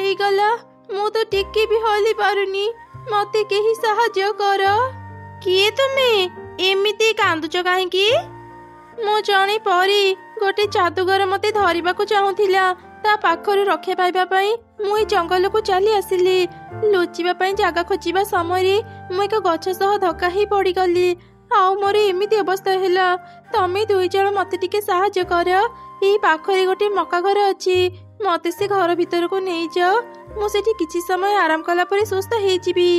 ହେଇଗଲା। ମୁଁ ତ ଟିକେ ବି ହଲି ପାରୁନି। ମତେ କେହି ସାହାଯ୍ୟ କର। କିଏ ତୁମେ? ଏମିତି କାନ୍ଦୁଛ କାହିଁକି? ମୁଁ ଜଣେ ପରୀ। ଗୋଟେ ଯାଦୁଗର ମତେ ଧରିବାକୁ ଚାହୁଁଥିଲା। ତା ପାଖରୁ ରକ୍ଷା ପାଇବା ପାଇଁ ମୁଁ ଏ ଜଙ୍ଗଲକୁ ଚାଲି ଆସିଲି। ଲୁଚିବା ପାଇଁ ଜାଗା ଖୋଜିବା ସମୟରେ ମୁଁ ଏକ ଗଛ ସହ ଧକ୍କା ହେଇ ପଡ଼ିଗଲି। ଆଉ ମୋର ଏମିତି ଅବସ୍ଥା ହେଲା। ତମେ ଦୁଇ ଜଣ ମତେ ଟିକେ ସାହାଯ୍ୟ କର। ଏଇ ପାଖରେ ଗୋଟେ ମକା ଘର ଅଛି। ମତେ ସେ ଘର ଭିତରକୁ ନେଇଯାଅ। ମୁଁ ସେଠି କିଛି ସମୟ ଆରାମ କଲା ପରେ ସୁସ୍ଥ ହେଇଯିବି।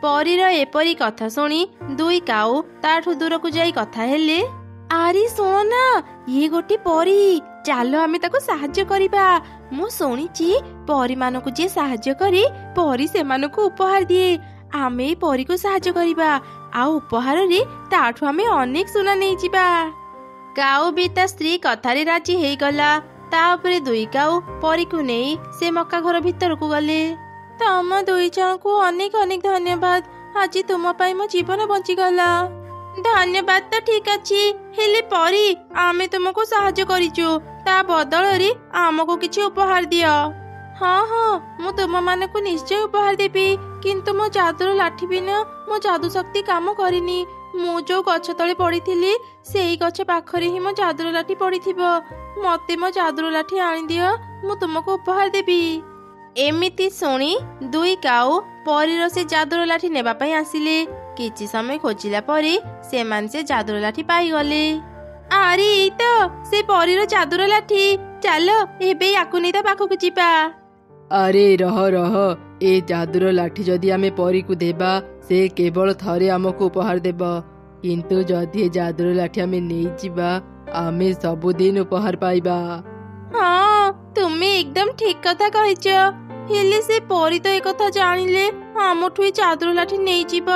ପରୀର ଏପରି କଥା ଶୁଣି ଦୁଇ କାଉ ତାଠୁ ଦୂରକୁ ଯାଇ କଥା ହେଲେ। ଆରେ ଶୁଣ ନା, ଇଏ ଗୋଟେ ପରୀ। ଚାଲ ଆମେ ତାକୁ ସାହାଯ୍ୟ କରିବା। ମୁଁ ଶୁଣିଛି ପରୀମାନଙ୍କୁ ଯିଏ ସାହାଯ୍ୟ କରେ ପରୀ ସେମାନଙ୍କୁ ଉପହାର ଦିଏ। ଆମେ ଏଇ ପରୀକୁ ସାହାଯ୍ୟ କରିବା, ଆଉ ଉପହାରରେ ତାଠୁ ଆମେ ଅନେକ ସୁନା ନେଇଯିବା। କାଉ ବି ତା ସ୍ତ୍ରୀ କଥାରେ ରାଜି ହେଇଗଲା। ତାପରେ ଦୁଇ କାଉ ପରୀକୁ ନେଇ ସେ ମକା ଘର ଭିତରକୁ ଗଲେ। ତମ ଦୁଇ ଜଣଙ୍କୁ ଅନେକ ଅନେକ ଧନ୍ୟବାଦ। ଆଜି ତୁମ ପାଇଁ ମୋ ଜୀବନ ବଞ୍ଚିଗଲା। ଧନ୍ୟବାଦ ତ ଠିକ ଅଛି, ହେଲେ ପରୀ ଆମେ ତୁମକୁ ସାହାଯ୍ୟ କରିଛୁ। ତା ବଦଳରେ ଆମକୁ କିଛି ଉପହାର ଦିଅ। ହଁ ହଁ, ମୁଁ ତୁମମାନଙ୍କୁ ନିଶ୍ଚୟ ଉପହାର ଦେବି। କିନ୍ତୁ ମୋ ଯାଦୁର ଲାଠି ବିନା ମୋ ଯାଦୁ ଶକ୍ତି କାମ କରିନି। ମୁଁ ଯୋଉ ଗଛ ତଳେ ପଡ଼ିଥିଲି ସେଇ ଗଛ ପାଖରେ ହିଁ ମୋ ଯାଦୁର ଲାଠି ପଡ଼ିଥିବ। ମତେ ମୋ ଯାଦୁର ଲାଠି ଆଣିଦିଅ, ମୁଁ ତୁମକୁ ଉପହାର ଦେବି। ଏମିତି ଶୁଣି ଦୁଇ କାଉ ପରୀର ସେ ଯାଦୁର ଲାଠି ନେବା ପାଇଁ ଆସିଲେ। କିଛି ସମୟ ଖୋଜିଲା ପରେ ସେମାନେ ସେ ଯାଦୁର ଲାଠି ପାଇଗଲେ। ଆରେ ଏଇ ତ ସେ ପରୀର ଯାଦୁର ଲାଠି। ଚାଲ ଏବେ ୟାକୁ ନେଇ ତା ପାଖକୁ ଯିବା। ଆରେ ରହ ରହ, ଏ ଯାଦୁର ଲାଠି ଯଦି ଆମେ ପରୀକୁ ଦେବା ସେ କେବଳ ଥରେ ଆମକୁ ଉପହାର ଦେବ। କିନ୍ତୁ ଯଦି ଏ ଯାଦୁର ଲାଠି ଆମେ ନେଇଯିବା ଆମେ ସବୁଦିନ ଉପହାର ପାଇବା। ହଁ, ତୁମେ ଏକଦମ ଠିକ କଥା କହିଛ। ହେଲେ ସେ ପରୀ ତ ଏକଥା ଜାଣିଲେ ଆମଠୁ ଏ ଯାଦୁର ଲାଠି ନେଇଯିବ।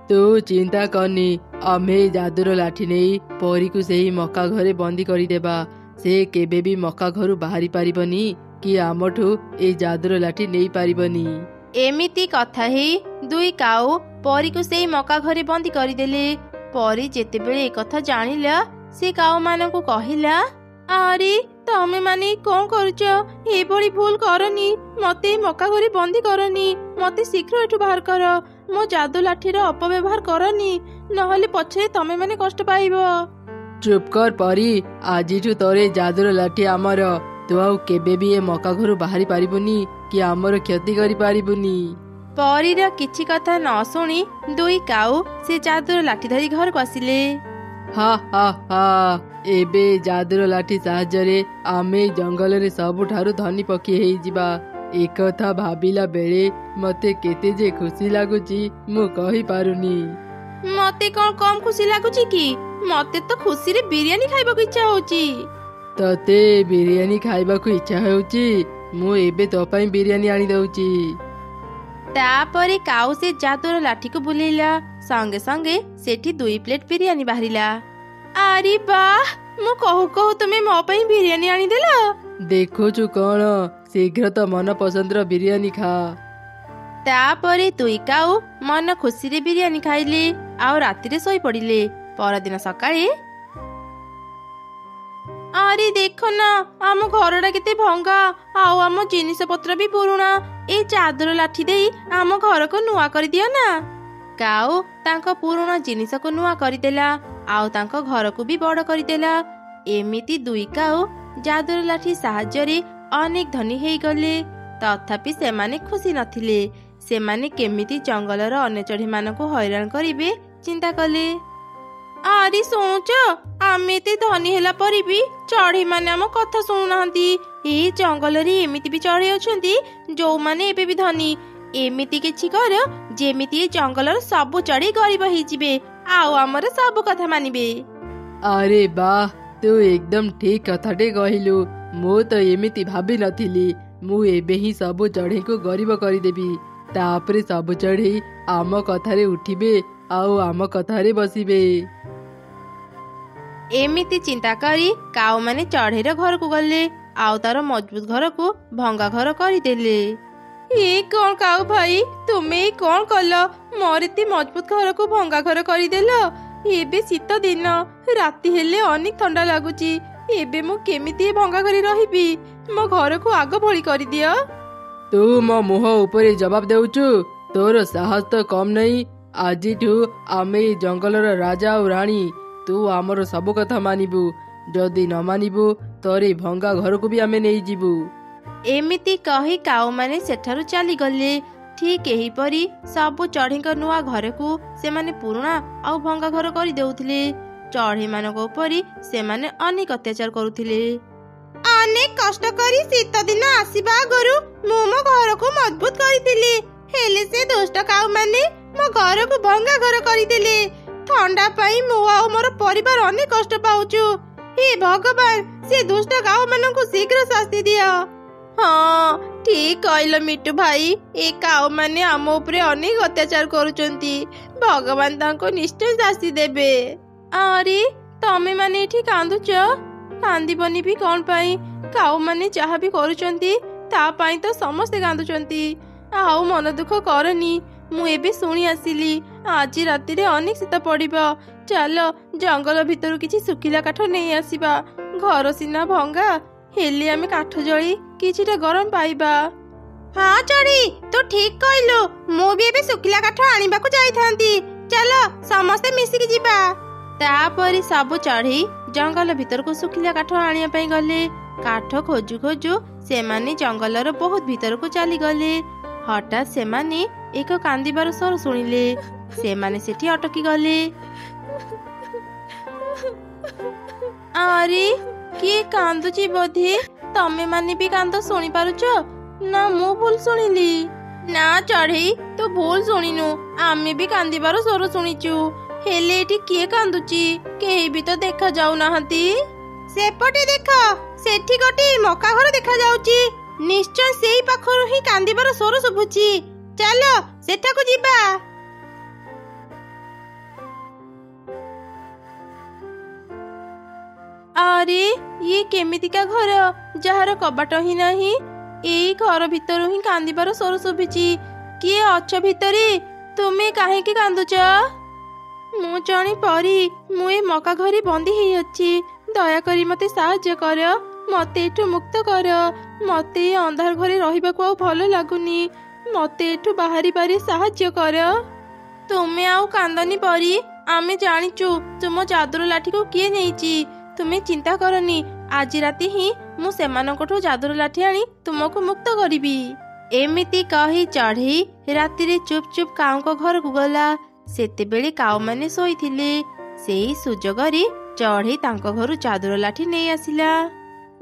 ତୁ ଚିନ୍ତା କରନି, ଆମେ ଯାଦୁର ଲାଠି ନେଇ ପରୀକୁ ସେହି ମକା ଘରେ ବନ୍ଦୀ କରିଦେବା। ସେ କେବେ ବି ମକା ଘରୁ ବାହାରି ପାରିବନି କି ଆମଠୁ ଏ ଯାଦୁର ଲାଠି ନେଇ ପାରିବନି। ଏମିତି କଥା ହେଇ ଦୁଇ କାଉ ପରୀକୁ ସେଇ ମକା ଘରେ ବନ୍ଦୀ କରିଦେଲେ। ପରୀ ଯେତେବେଳେ ଏକଥା ଜାଣିଲା ସେ କାଉ ମାନଙ୍କୁ କହିଲା, ଆରେ ତମେ ମାନେ କଣ କରୁଛ? ଏଭଳି ଭୁଲ କରନି। ମତେ ମକା ଘରେ ବନ୍ଦୀ କରନି। ମତେ ଶୀଘ୍ର ଏଠୁ ବାହାର କର। ମୋ ଯାଦୁ ଲାଠିର ଅପବ୍ୟବହାର କରନି, ନହେଲେ ପଛରେ ତମେ ମାନେ କଷ୍ଟ ପାଇବ। ଚୁପ୍ କର ପରୀ, ଆଜିଠୁ ତୋର ଯାଦୁର ଲାଠି ଆମର। ତୁ ଆଉ କେବେ ବି ଏ ମକା ଘରୁ ବାହାରି ପାରିବୁନି କି ଆମର କ୍ଷତି କରିପାରିବୁନି। ପରୀର କିଛି କଥା ନ ଶୁଣି ଦୁଇ କାଉ ସେ ଯାଦୁର ଲାଠି ଧରି ଘରକୁ ଆସିଲେ। ହା ହା ହା, ଏବେ ଯାଦୁର ଲାଠି ସାହାଯ୍ୟରେ ଆମେ ଜଙ୍ଗଲରେ ସବୁଠାରୁ ଧନୀ ପକ୍ଷୀ ହେଇଯିବା। ଏକଥା ଭାବିଲା ବେଳେ ମତେ କେତେ ଯେ ଖୁସି ଲାଗୁଛି ମୁଁ କହିପାରୁନି। ମତେ କଣ କମ ଖୁସି ଲାଗୁଛି କି? ମତେ ତ ଖୁସିରେ ବିରିୟାନୀ ଖାଇବାକୁ ଇଚ୍ଛା ହଉଛି। ତତେ ବିରିୟାନୀ ଖାଇବାକୁ ଇଚ୍ଛା ହେଉଛି? ମୁଁ ଏବେ ତୋ ପାଇଁ ବିରିୟାନୀ ଆଣିଦଉଛି। ତାପରେ କାଉ ସେ ଯାଦୁର ଲାଠିକୁ ବୁଲେଇଲା। ସଙ୍ଗେ ସଙ୍ଗେ ସେଠି 2 ପ୍ଲେଟ ବିରିୟାନୀ ବାହାରିଲା। ଆରେ ବାଃ, ମୁଁ କହୁ କହୁ ତୁମେ ମୋ ପାଇଁ ବିରିୟାନୀ ଆଣିଦେଲ। ଦେଖୁଛୁ କଣ, ଶୀଘ୍ର ତ ମନ ପସନ୍ଦର ବିରିୟାନୀ ଖା। ତାପରେ ଦୁଇ କାଉ ମନ ଖୁସିରେ ବିରିୟାନୀ ଖାଇଲେ ଆଉ ରାତିରେ ଶୋଇପଡ଼ିଲେ। ପରଦିନ ସକାଳେ, ଆରେ ଦେଖ ନା, ଆମ ଘରଟା କେତେ ଭଙ୍ଗା ଆଉ ଆମ ଜିନିଷ ପତ୍ର ବି ପୁରୁଣା। ଏଇ ଯାଦୁର ଲାଠି ଦେଇ ଆମ ଘରକୁ ନୂଆ କରିଦିଅ ନା। କାଉ ତାଙ୍କ ପୁରୁଣା ଜିନିଷକୁ ନୂଆ କରିଦେଲା ଆଉ ତାଙ୍କ ଘରକୁ ବି ବଡ଼ କରିଦେଲା। ଏମିତି ଦୁଇ କାଉ ଯାଦୁର ଲାଠି ସାହାଯ୍ୟରେ ଅନେକ ଧନୀ ହେଇଗଲେ। ତଥାପି ସେମାନେ ଖୁସି ନଥିଲେ। ସେମାନେ କେମିତି ଜଙ୍ଗଲର ଅନ୍ୟ ଚଢ଼େଇମାନଙ୍କୁ ହଇରାଣ କରିବେ ଚିନ୍ତା କଲେ। ଆରେ ଶୁଣୁଛ, ଆମେ ଏତେ ଧନୀ ହେଲା ପରେ ବି ଚଢ଼େଇମାନେ ଆମ କଥା ଶୁଣୁନାହାନ୍ତି। ଏଇ ଜଙ୍ଗଲରେ ଏମିତି ବି ଚଢ଼େଇ ଅଛନ୍ତି ଯୋଉମାନେ ଏବେ ବି ଧନୀ। ଏମିତି କିଛି କର ଯେମିତି ଏ ଜଙ୍ଗଲର ସବୁ ଚଢ଼େଇ ଗରିବ ହେଇଯିବେ ଆଉ ଆମର ସବୁ କଥା ମାନିବେ। ଆରେ ବାଃ, ତୁ ଏକଦମ ଠିକ କଥାଟେ କହିଲୁ। ମୁଁ ତ ଏମିତି ଭାବି ନଥିଲି। ମୁଁ ଏବେ ହିଁ ସବୁ ଚଢ଼େଇଙ୍କୁ ଗରିବ କରିଦେବି। ତାପରେ ସବୁ ଚଢ଼େଇ ଆମ କଥାରେ ଉଠିବେ ଆଉ ଆମ କଥାରେ ବସିବେ। ଏମିତି ଚିନ୍ତା କରି କାଉମାନେ ଚଢ଼େଇର ଘରକୁ ଗଲେ ଆଉ ତାର ମଜବୁତ ଘରକୁ ଭଙ୍ଗା ଘର କରିଦେଲେ। ଏ କଣ କାଉ ଭାଇ, ତୁମେ କଣ କଲ? ମୋର ଏତେ ମଜବୁତ ଘରକୁ ଭଙ୍ଗା ଘର କରିଦେଲ। ଏବେ ଶୀତ ଦିନ, ରାତି ହେଲେ ଅନେକ ଥଣ୍ଡା ଲାଗୁଛି। ଏବେ ମୁଁ କେମିତି ଭଙ୍ଗା ଘରେ ରହିବି? ମୋ ଘରକୁ ଆଗ ଭଳି କରିଦିଅ। ତୁ ମୋ ମୁହଁ ଉପରେ ଜବାବ ଦେଉଛୁ? ତୋର ସାହସ ତ କମ୍ ନାହିଁ। ଆଜିଠୁ ଆମେ ଏଇ ଜଙ୍ଗଲର ରାଜା ଆଉ ରାଣୀ। ତୁ ଆମର ସବୁ କଥା ମାନିବୁ। ଯଦି ନ ମାନିବୁ ତୋର ଏଇ ଭଙ୍ଗା ଘରକୁ ବି ଆମେ ନେଇଯିବୁ। ଏମିତି କହି କାଉମାନେ ସେଠାରୁ ଚାଲିଗଲେ। ଠିକ୍ ଏହିପରି ସବୁ ଚଢ଼େଇଙ୍କ ନୂଆ ଘରକୁ ସେମାନେ ପୁରୁଣା ଆଉ ଭଙ୍ଗା ଘର କରିଦେଉଥିଲେ। ଚଢ଼େଇମାନଙ୍କ ଉପରେ ସେମାନେ ଅନେକ ଅତ୍ୟାଚାର କରୁଥିଲେ। ଅନେକ କଷ୍ଟ କରି ଶୀତ ଦିନ ଆସିବା ଆଗରୁ ମୁଁ ମୋ ଘରକୁ ମଜବୁତ କରିଥିଲି, ହେଲେ ସେ ଦୁଷ୍ଟ କାଉମାନେ ମୋ ଘରକୁ ଭଙ୍ଗା ଘର କରିଦେଲେ। ଥଣ୍ଡା ପାଇଁ ମୁଁ ଆଉ ମୋର ପରିବାର ଅନେକ କଷ୍ଟ ପାଉଛୁ। ହେ ଭଗବାନ, ସେ ଦୁଷ୍ଟ କାଉମାନଙ୍କୁ ଶୀଘ୍ର ଶାସ୍ତି ଦିଅ। ହଁ, ଠିକ କହିଲ ମିଟୁ ଭାଇ। ଏ କାଉମାନେ ଆମ ଉପରେ ଅନେକ ଅତ୍ୟାଚାର କରୁଛନ୍ତି। ଭଗବାନ ତାଙ୍କୁ ନିଶ୍ଚୟ ଶାସ୍ତି ଦେବେ। ଆରେ ତମେ ମାନେ ଏଠି କାନ୍ଦୁଛ? କାନ୍ଦିବନି ବି କଣ ପାଇଁ? କାଉମାନେ ଯାହା ବି କରୁଛନ୍ତି ତା ପାଇଁ ତ ସମସ୍ତେ କାନ୍ଦୁଛନ୍ତି। ଆଉ ମନ ଦୁଃଖ କରନି। ମୁଁ ଏବେ ଶୁଣି ଆସିଲି ଆଜି ରାତିରେ ଅନେକ ଶୀତ ପଡିବ। ଚାଲ ଜଙ୍ଗଲ ଭିତରୁ କିଛି ଶୁଖିଲା କାଠ ନେଇ ଆସିବା। ଘର ସିନା ଭଙ୍ଗା, ହେଲେ ଆମେ କାଠ ଜଳି କିଛିଟା ଗରମ ପାଇବା। ହଁ ଚଢ଼େଇ, ତୁ ଠିକ କହିଲୁ। ମୁଁ ବି ଏବେ ଶୁଖିଲା କାଠ ଆଣିବାକୁ ଯାଇଥାନ୍ତି। ଚାଲ ସମସ୍ତେ ମିଶିକି ଯିବା। ତାପରେ ସବୁ ଚଢ଼େଇ ଜଙ୍ଗଲ ଭିତରକୁ ଶୁଖିଲା କାଠ ଆଣିବା ପାଇଁ ଗଲେ। କାଠ ଖୋଜୁ ଖୋଜୁ ସେମାନେ ଜଙ୍ଗଲର ବହୁତ ଭିତରକୁ ଚାଲିଗଲେ। ହଠାତ୍ ସେମାନେ ଏକ କାନ୍ଦିବାର ସ୍ୱର ଶୁଣିଲେ। ସେମାନେ ସେଠି ଅଟକି ଗଲେ। ଆରେ କିଏ କାନ୍ଦୁଛି ବୋଧେ? ତମେ ମାନେ ବି କାନ୍ଦ ଶୁଣିପାରୁଛ ନା ମୁଁ ଭୁଲ ଶୁଣିଲି? ନା ଚଢ଼େଇ, ତୁ ଭୁଲ ଶୁଣିନୁ। ଆମେ ବି କାନ୍ଦିବାର ସ୍ୱର ଶୁଣିଛୁ, ହେଲେ ଏଠି କିଏ କାନ୍ଦୁଛି? କେହି ବି ତ ଦେଖା ଯାଉନାହାନ୍ତି। ସେପଟେ ଦେଖ, ସେଠି ଗୋଟେ ମକା ଘର ଦେଖା ଯାଉଛି। ନିଶ୍ଚୟ ସେଇ ପାଖରୁ ହିଁ କାନ୍ଦିବାର ସ୍ୱର ଶୁଭୁଛି। ଚାଲ ସେଠାକୁ ଯିବା। ଆରେ ଇଏ କେମିତିକା ଘର ଯାହାର କବାଟ ହିଁ ନାହିଁ? ଏଇ ଘର ଭିତରୁ ହିଁ କାନ୍ଦିବାର ସ୍ୱର ଶୁଭୁଛି। କିଏ ଅଛ ଭିତରେ? ତୁମେ କାହିଁକି କାନ୍ଦୁଛ? ମୁଁ ଜଣେ ପରୀ। ମୁଁ ଏ ମକା ଘରେ ବନ୍ଦୀ ହେଇଅଛି। ଦୟାକରି ମତେ ସାହାଯ୍ୟ କର। ମତେ ଏଠୁ ମୁକ୍ତ କର। ମତେ ଏ ଅନ୍ଧାର ଘରେ ରହିବାକୁ ଆଉ ଭଲ ଲାଗୁନି। ମତେ ଏଠୁ ବାହାରିବାରେ ସାହାଯ୍ୟ କର। ତୁମେ ଆଉ କାନ୍ଦନି ପରୀ। ଆମେ ଜାଣିଛୁ ତୁମ ଯାଦୁର ଲାଠିକୁ କିଏ ନେଇଛି। ତୁମେ ଚିନ୍ତା କରନି। ଆଜି ରାତି ହିଁ ମୁଁ ସେମାନଙ୍କଠୁ ଯାଦୁର ଲାଠି ଆଣି ତୁମକୁ ମୁକ୍ତ କରିବି। ଏମିତି କହି ଚଢ଼େଇ ରାତିରେ ଚୁପ ଚୁପ କାଉଙ୍କ ଘରକୁ ଗଲା। ସେତେବେଳେ କାଉମାନେ ଶୋଇଥିଲେ। ସେଇ ସୁଯୋଗରେ ଚଢ଼େଇ ତାଙ୍କ ଘରୁ ଯାଦୁର ଲାଠି ନେଇ ଆସିଲା।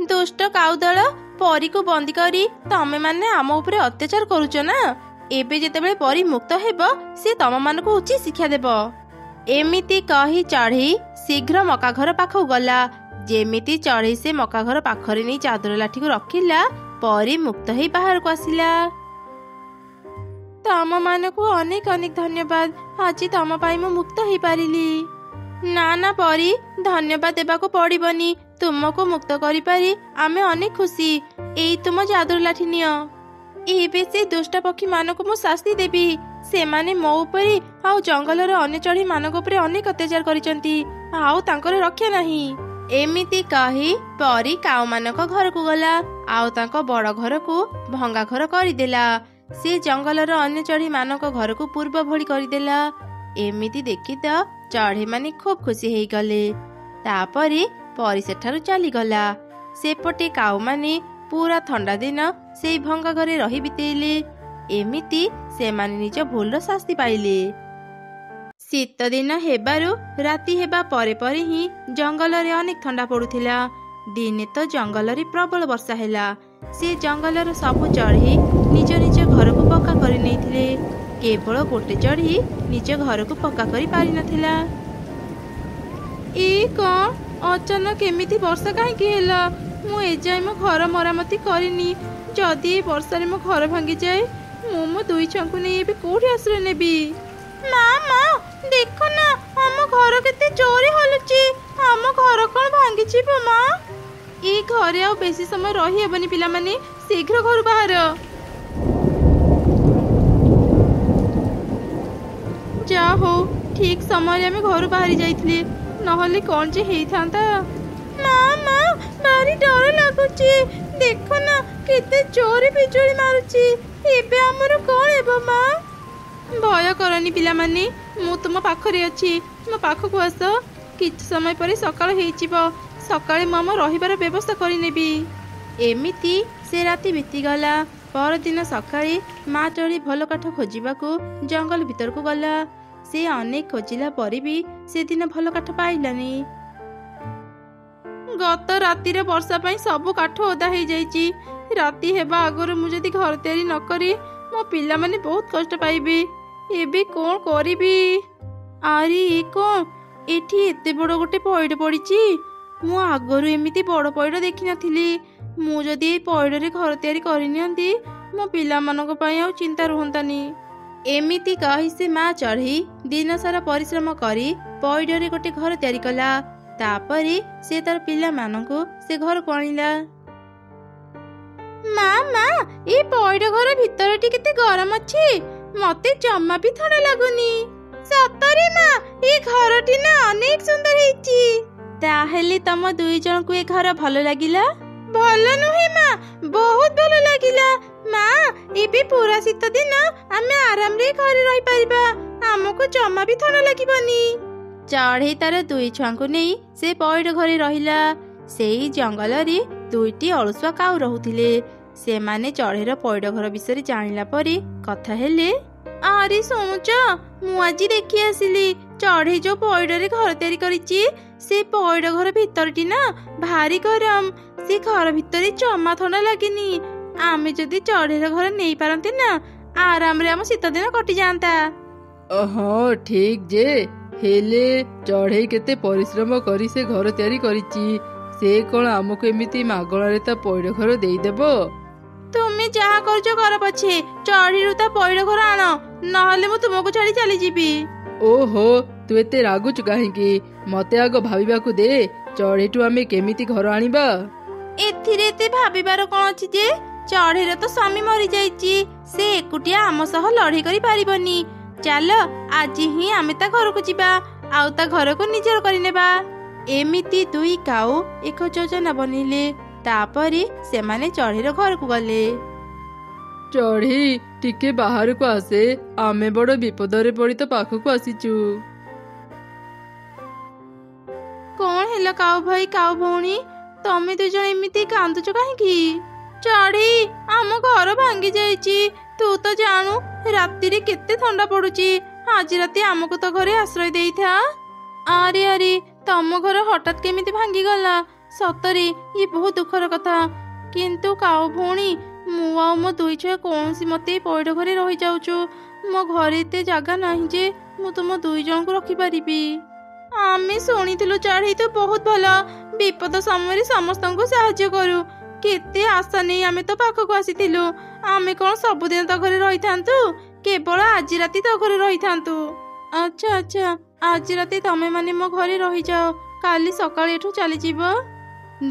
ଦୁଷ୍ଟ କାଉ ଦଳ, ପରୀକୁ ବନ୍ଦୀ କରି ତମେ ମାନେ ଆମ ଉପରେ ଅତ୍ୟାଚାର କରୁଛ ନା? ଏବେ ଯେତେବେଳେ ପରୀ ମୁକ୍ତ ହେବ ସେ ତମମାନଙ୍କୁ ଉଚିତ ଶିକ୍ଷା ଦେବ। ଏମିତି କହି ଚଢ଼େଇ ଶୀଘ୍ର ମକା ଘର ପାଖକୁ ଗଲା। ଯେମିତି ଚଢ଼େଇ ସେ ମକା ଘର ପାଖରେ ନେଇ ଯାଦୁର ଲାଠିକୁ ରଖିଲା, ପରୀ ମୁକ୍ତ ହେଇ ବାହାରକୁ ଆସିଲା। ତମ ମାନଙ୍କୁ ଅନେକ ଅନେକ ଧନ୍ୟବାଦ। ଆଜି ତମ ପାଇଁ ମୁଁ ମୁକ୍ତ ହେଇପାରିଲି। ନା ନା ପରୀ, ଧନ୍ୟବାଦ ଦେବାକୁ ପଡିବନି। ତୁମକୁ ମୁକ୍ତ କରିପାରି ଆମେ ଅନେକ ଖୁସି। ଏଇ ତୁମ ଯାଦୁର ଲାଠି ନିଅ। ଏବେ ସେ ଦୁଷ୍ଟ ପକ୍ଷୀ ମାନଙ୍କୁ ମୁଁ ଶାସ୍ତି ଦେବି। ସେମାନେ ମୋ ଉପରେ ଆଉ ଜଙ୍ଗଲର ଅନ୍ୟ ଚଢ଼େଇ ମାନଙ୍କ ଉପରେ ଅନେକ ଅତ୍ୟାଚାର କରିଛନ୍ତି। ଆଉ ତାଙ୍କର ରକ୍ଷା ନାହିଁ। ଏମିତି କହି ପରୀ କାଉମାନଙ୍କ ଘରକୁ ଗଲା ଆଉ ତାଙ୍କ ବଡ଼ ଘରକୁ ଭଙ୍ଗା ଘର କରିଦେଲା। ସେ ଜଙ୍ଗଲର ଅନ୍ୟ ଚଢ଼େଇ ମାନଙ୍କ ଘରକୁ ପୂର୍ବ ଭଳି କରିଦେଲା। ଏମିତି ଦେଖି ତ ଚଢ଼େଇ ମାନେ ଖୁବ ଖୁସି ହେଇଗଲେ। ତାପରେ ପରୀ ସେଠାରୁ ଚାଲିଗଲା। ସେପଟେ କାଉମାନେ ପୁରା ଥଣ୍ଡା ଦିନ ସେଇ ଭଙ୍ଗା ଘରେ ରହି ବିତେଇଲେ। ଏମିତି ସେମାନେ ନିଜ ଭୁଲର ଶାସ୍ତି ପାଇଲେ। ଶୀତ ଦିନ ହେବାରୁ ରାତି ହେବା ପରେ ପରେ ହିଁ ଜଙ୍ଗଲରେ ଅନେକ ଥଣ୍ଡା ପଡୁଥିଲା। ଦିନେ ତ ଜଙ୍ଗଲରେ ପ୍ରବଳ ବର୍ଷା ହେଲା। ସେ ଜଙ୍ଗଲର ସବୁ ଚଢ଼େଇ ନିଜ ନିଜ ଘରକୁ ପକ୍କା କରି ନେଇଥିଲେ। କେବଳ ଗୋଟେ ଚଢ଼େଇ ନିଜ ଘରକୁ ପକ୍କା କରି ପାରିନଥିଲା। ଏ କଣ ଅଚାନକ ଏମିତି ବର୍ଷା କାହିଁକି ହେଲା? ମୁଁ ଏଯାଏ ମୋ ଘର ମରାମତି କରିନି। ଯଦି ଏ ବର୍ଷାରେ ମୋ ଘର ଭାଙ୍ଗିଯାଏ, ମୁଁ ମୋ ଦୁଇ ଛୁଆଙ୍କୁ ନେଇ ଏବେ କୋଉଠି ଆଶ୍ରୟ ନେବି? ମା ଦେଖ ନା, ଆମ ଘର କେତେ ଜୋରେ ହଲୁଛି। ଆମ ଘର କଣ ଭାଙ୍ଗିଯିବ ମା? ଏ ଘରେ ଆଉ ବେଶୀ ସମୟ ରହିହେବନି ପିଲାମାନେ, ଶୀଘ୍ର ଘରୁ ବାହାର। ଯା ହଉ ଠିକ ସମୟରେ ଆମେ ଘରୁ ବାହାରି ଯାଇଥିଲେ, ନହେଲେ କଣ ଯେ ହେଇଥାନ୍ତା। ମା ଭାରି ଡର ଲାଗୁଛି। ଦେଖ ନା କେତେ ଜୋରେ ବିଜୁଳି ମାରୁଛି। ଏବେ ଆମର କଣ ହେବ ମା? ଭୟ କରନି ପିଲାମାନେ, ମୁଁ ତୁମ ପାଖରେ ଅଛି। ମୋ ପାଖକୁ ଆସ। କିଛି ସମୟ ପରେ ସକାଳ ହେଇଯିବ। ସକାଳେ ମୁଁ ଆମ ରହିବାର ବ୍ୟବସ୍ଥା କରିନେବି। ଏମିତି ସେ ରାତି ବିତିଗଲା। ପରଦିନ ସକାଳେ ମା ଚଢ଼େଇ ଭଲ କାଠ ଖୋଜିବାକୁ ଜଙ୍ଗଲ ଭିତରକୁ ଗଲା। ସେ ଅନେକ ଖୋଜିଲା ପରେ ବି ସେଦିନ ଭଲ କାଠ ପାଇଲାନି। ଗତ ରାତିରେ ବର୍ଷା ପାଇଁ ସବୁ କାଠ ଓଦା ହେଇଯାଇଛି। ରାତି ହେବା ଆଗରୁ ମୁଁ ଯଦି ଘର ତିଆରି ନ କରି ମୋ ପିଲାମାନେ ବହୁତ କଷ୍ଟ ପାଇବେ। ଏବେ କଣ କରିବି? ଆରେ କଣ ଏଠି ଏତେ ବଡ଼ ଗୋଟେ ପଇଡ଼ ପଡ଼ିଛି? ମୁଁ ଆଗରୁ ଏମିତି ବଡ଼ ପଇଡ଼ ଦେଖିନଥିଲି। ମୁଁ ଯଦି ଏଇ ପଇଡ଼ରେ ଘର ତିଆରି କରିନିଅନ୍ତି ମୋ ପିଲାମାନଙ୍କ ପାଇଁ ଆଉ ଚିନ୍ତା ରୁହନ୍ତାନି। ଏମିତି କହି ସେ ମା ଚଢ଼େଇ ଦିନ ସାରା ପରିଶ୍ରମ କରି ପଇଡ଼ରେ ଗୋଟେ ଘର ତିଆରି କଲା। ତାପରେ ସେ ତାର ପିଲାମାନଙ୍କୁ ସେ ଘରକୁ ଆଣିଲା। ମା ମା, ଏ ପଇଡ଼ ଘର ଭିତରଟି କେତେ ଗରମ ଅଛି। ମତେ ଜମା ବି ଥଣ୍ଡା ଲାଗୁନି। ସତରେ ମା, ଏ ଘରଟି ନା ଅନେକ ସୁନ୍ଦର ହେଇଛି। ତାହେଲେ ତମ ଦୁଇ ଜଣଙ୍କୁ ଏ ଘର ଭଲ ଲାଗିଲା? ଭଲ ନୁହେଁ ମା, ବହୁତ ଭଲ ଲାଗିଲା। ମା, ଏବେ ପୁରା ଶୀତ ଦିନ ଆମେ ଆରାମରେ ଘରେ ରହିପାରିବା। ଆମକୁ ଜମା ବି ଥଣ୍ଡା ଲାଗିବନି। ଚଢ଼େଇ ତାର ଦୁଇ ଛୁଆଙ୍କୁ ନେଇ ସେ ପଇଡ଼ ଘରେ ରହିଲା। ସେଇ ଜଙ୍ଗଲରେ ଦୁଇଟି ଅଳସୁଆ କାଉ ରହୁଥିଲେ। ସେମାନେ ଚଢ଼େଇର ପଇଡ଼ ଘର ବିଷୟରେ ଜାଣିଲା ପରେ କଥା ହେଲେ। ଆରେ ଶୁଣୁଛ, ମୁଁ ଆଜି ଦେଖି ଆସିଲି ଚଢ଼େଇ ଯୋଉ ପଇଡ଼ରେ ଘର ତିଆରି କରିଛି ସେ ପଇଡ଼ ଘର ଭିତରଟି ନା ଭାରି ଗରମ। ସେ ଘର ଭିତରେ ଜମା ଥଣ୍ଡା ଲାଗେନି। ଆମେ ଯଦି ଚଢ଼େଇର ଘର ନେଇପାରନ୍ତି ନା ଆରାମରେ ଆମ ଶୀତ ଦିନ କଟିଯାଆନ୍ତା। ହଁ ଠିକ ଯେ, ହେଲେ ଚଢ଼େଇ କେତେ ପରିଶ୍ରମ କରି ସେ ଘର ତିଆରି କରିଛି। ସେ କଣ ଆମକୁ ଏମିତି ମାଗଣାରେ ତା ପଇଡ଼ ଘର ଦେଇଦେବ? ତୁମେ ଯାହା କରୁଛ କର ପଛେ, ଚଢ଼େଇରୁ ତା ପଇଡ଼ ଘର ଆଣ, ନହେଲେ ମୁଁ ତୁମକୁ ଛାଡ଼ି ଚାଲିଯିବି। ଓହୋ, ତୁ ଏତେ ରାଗୁଛୁ କାହିଁକି? ମତେ ଆଗ ଭାବିବାକୁ ଦେ, ଚଢ଼େଇଠୁ ଆମେ କେମିତି ଘର ଆଣିବା। ଏଥିରେ ଏତେ ଭାବିବାର କଣ ଅଛି ଯେ? ଚଢ଼େଇର ତ ସ୍ୱାମୀ ମରିଯାଇଛି। ସେ ଏକୁଟିଆ ଆମ ସହ ଲଢ଼େଇ କରି ପାରିବନି। ଚାଲ ଆଜି ହିଁ ଆମେ ତା ଘରକୁ ଯିବା, ଆଉ ତା ଘରକୁ ନିଜର କରିନେବା। ଏମିତି ଦୁଇ କାଉ ଏକ ଯୋଜନା ବନେଇଲେ। ତାପରେ ସେମାନେ ଚଢ଼େଇର ଘରକୁ ଗଲେ। ଚଢ଼େଇ ଟିକେ ବାହାରକୁ ଆସେ, ଆମେ ବଡ଼ ବିପଦରେ ପଡ଼ି ତ ପାଖକୁ ଆସିଛୁ। କଣ ହେଲା କାଉ ଭାଇ, କାଉ ଭଉଣୀ, ତମେ ଦୁଇ ଜଣ ଏମିତି କାନ୍ଦୁଛ କାହିଁକି? ଚଢ଼େଇ, ଆମ ଘର ଭାଙ୍ଗି ଯାଇଛି। ତୁ ତ ଜାଣୁ ରାତିରେ କେତେ ଥଣ୍ଡା ପଡୁଛି। ଆଜି ରାତି ଆମକୁ ତ ଘରେ ଆଶ୍ରୟ ଦେଇଥା। ଆରେ ଆରେ, ତମ ଘର ହଠାତ୍ କେମିତି ଭାଙ୍ଗିଗଲା? ସତରେ ଇଏ ବହୁତ ଦୁଃଖର କଥା। କିନ୍ତୁ କାଉ ଭଉଣୀ, ମୁଁ ଆଉ ମୋ ଦୁଇ ଛୁଆ କୌଣସି ମତେ ପଇଡ଼ ଘରେ ରହିଯାଉଛୁ। ମୋ ଘରେ ଏତେ ଜାଗା ନାହିଁ ଯେ ମୁଁ ତୁମ ଦୁଇ ଜଣଙ୍କୁ ରଖିପାରିବି। ଆମେ ଶୁଣିଥିଲୁ ଚଢ଼େଇ ତୁ ବହୁତ ଭଲ, ବିପଦ ସମୟରେ ସମସ୍ତଙ୍କୁ ସାହାଯ୍ୟ କରୁ। କେତେ ଆଶା ନେଇ ଆମେ ତ ପାଖକୁ ଆସିଥିଲୁ। ଆମେ କଣ ସବୁଦିନ ତ ଘରେ ରହିଥାନ୍ତୁ? କେବଳ ଆଜି ରାତି ତ ଘରେ ରହିଥାନ୍ତୁ। ଆଚ୍ଛା ଆଚ୍ଛା, ଆଜି ରାତି ତମେ ମାନେ ମୋ ଘରେ ରହିଯାଅ, କାଲି ସକାଳେ ଏଠୁ ଚାଲିଯିବ।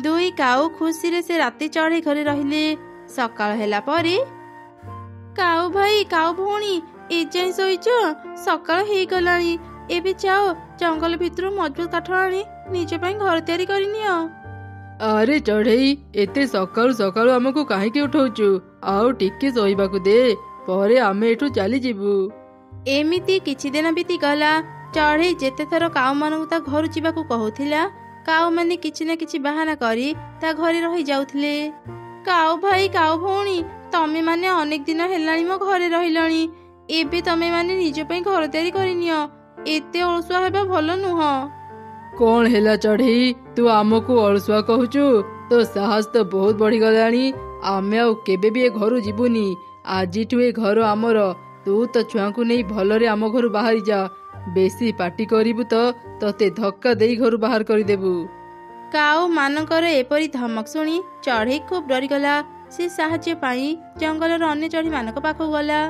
ଦୁଇ କାଉ ଖୁସିରେ ସେ ରାତି ଚଢ଼େଇ ଘରେ ରହିଲେ। ସକାଳ ହେଲା ପରେ, କାଉ ଭାଇ, କାଉ ଭଉଣୀ, ଏଯାଏଁ ଶୋଇଛ? ସକାଳ ହେଇଗଲାଣି। ଏବେ ଯାଅ ଜଙ୍ଗଲ ଭିତରୁ ମଜବୁତ କାଠ ଆଣି ନିଜ ପାଇଁ ଘର ତିଆରି କରିନିଅ। ଆରେ ଚଢ଼େଇ, ଏତେ ସକାଳୁ ସକାଳୁ ଆମକୁ କାହିଁକି ଉଠଉଛୁ? ଆଉ ଟିକେ ଶୋଇବାକୁ ଦେ, ପରେ ଆମେ ଏଠୁ ଚାଲିଯିବୁ। ଏମିତି କିଛି ଦିନ ବିତିଗଲା। ଚଢ଼େଇ ଯେତେଥର କାଉମାନଙ୍କୁ ତା ଘରୁ ଯିବାକୁ କହୁଥିଲା, କାଉମାନେ କିଛି ନା କିଛି ବାହାନା କରି ତା ଘରେ ରହିଯାଉଥିଲେ। କାଉ ଭାଇ, କାଉ ଭଉଣୀ, ତମେ ମାନେ ଅନେକ ଦିନ ହେଲାଣି ମୋ ଘରେ ରହିଲଣି। ଏବେ ତମେ ମାନେ ନିଜ ପାଇଁ ଘର ତିଆରି କରିନିଅ। ଏତେ ଅଳସୁଆ ହେବା ଭଲ ନୁହଁ। କଣ ହେଲା ଚଢ଼େଇ, ତୁ ଆମକୁ ଅଳସୁଆ କହୁଛୁ? ତୋ ସାହସ ତ ବହୁତ ବଢିଗଲାଣି। ଆମେ ଆଉ କେବେ ବି ଏ ଘରୁ ଯିବୁନି। ଆଜିଠୁ ଏ ଘର ଆମର। ତୁ ତ ଛୁଆଙ୍କୁ ନେଇ ଭଲରେ ଆମ ଘରୁ ବାହାରି ଯା। ବେଶୀ ପାଟି କରିବୁ ତ ତତେ ଧକ୍କା ଦେଇ ଘରୁ ବାହାର କରିଦେବୁ। କାଉ ମାନଙ୍କର ଏପରି ଧମକ ଶୁଣି ଚଢ଼େଇ ଖୁବ୍ ଡରିଗଲା। ସେ ସାହାଯ୍ୟ ପାଇଁ ଜଙ୍ଗଲର ଅନ୍ୟ ଚଢ଼େଇ ମାନଙ୍କ ପାଖକୁ ଗଲା।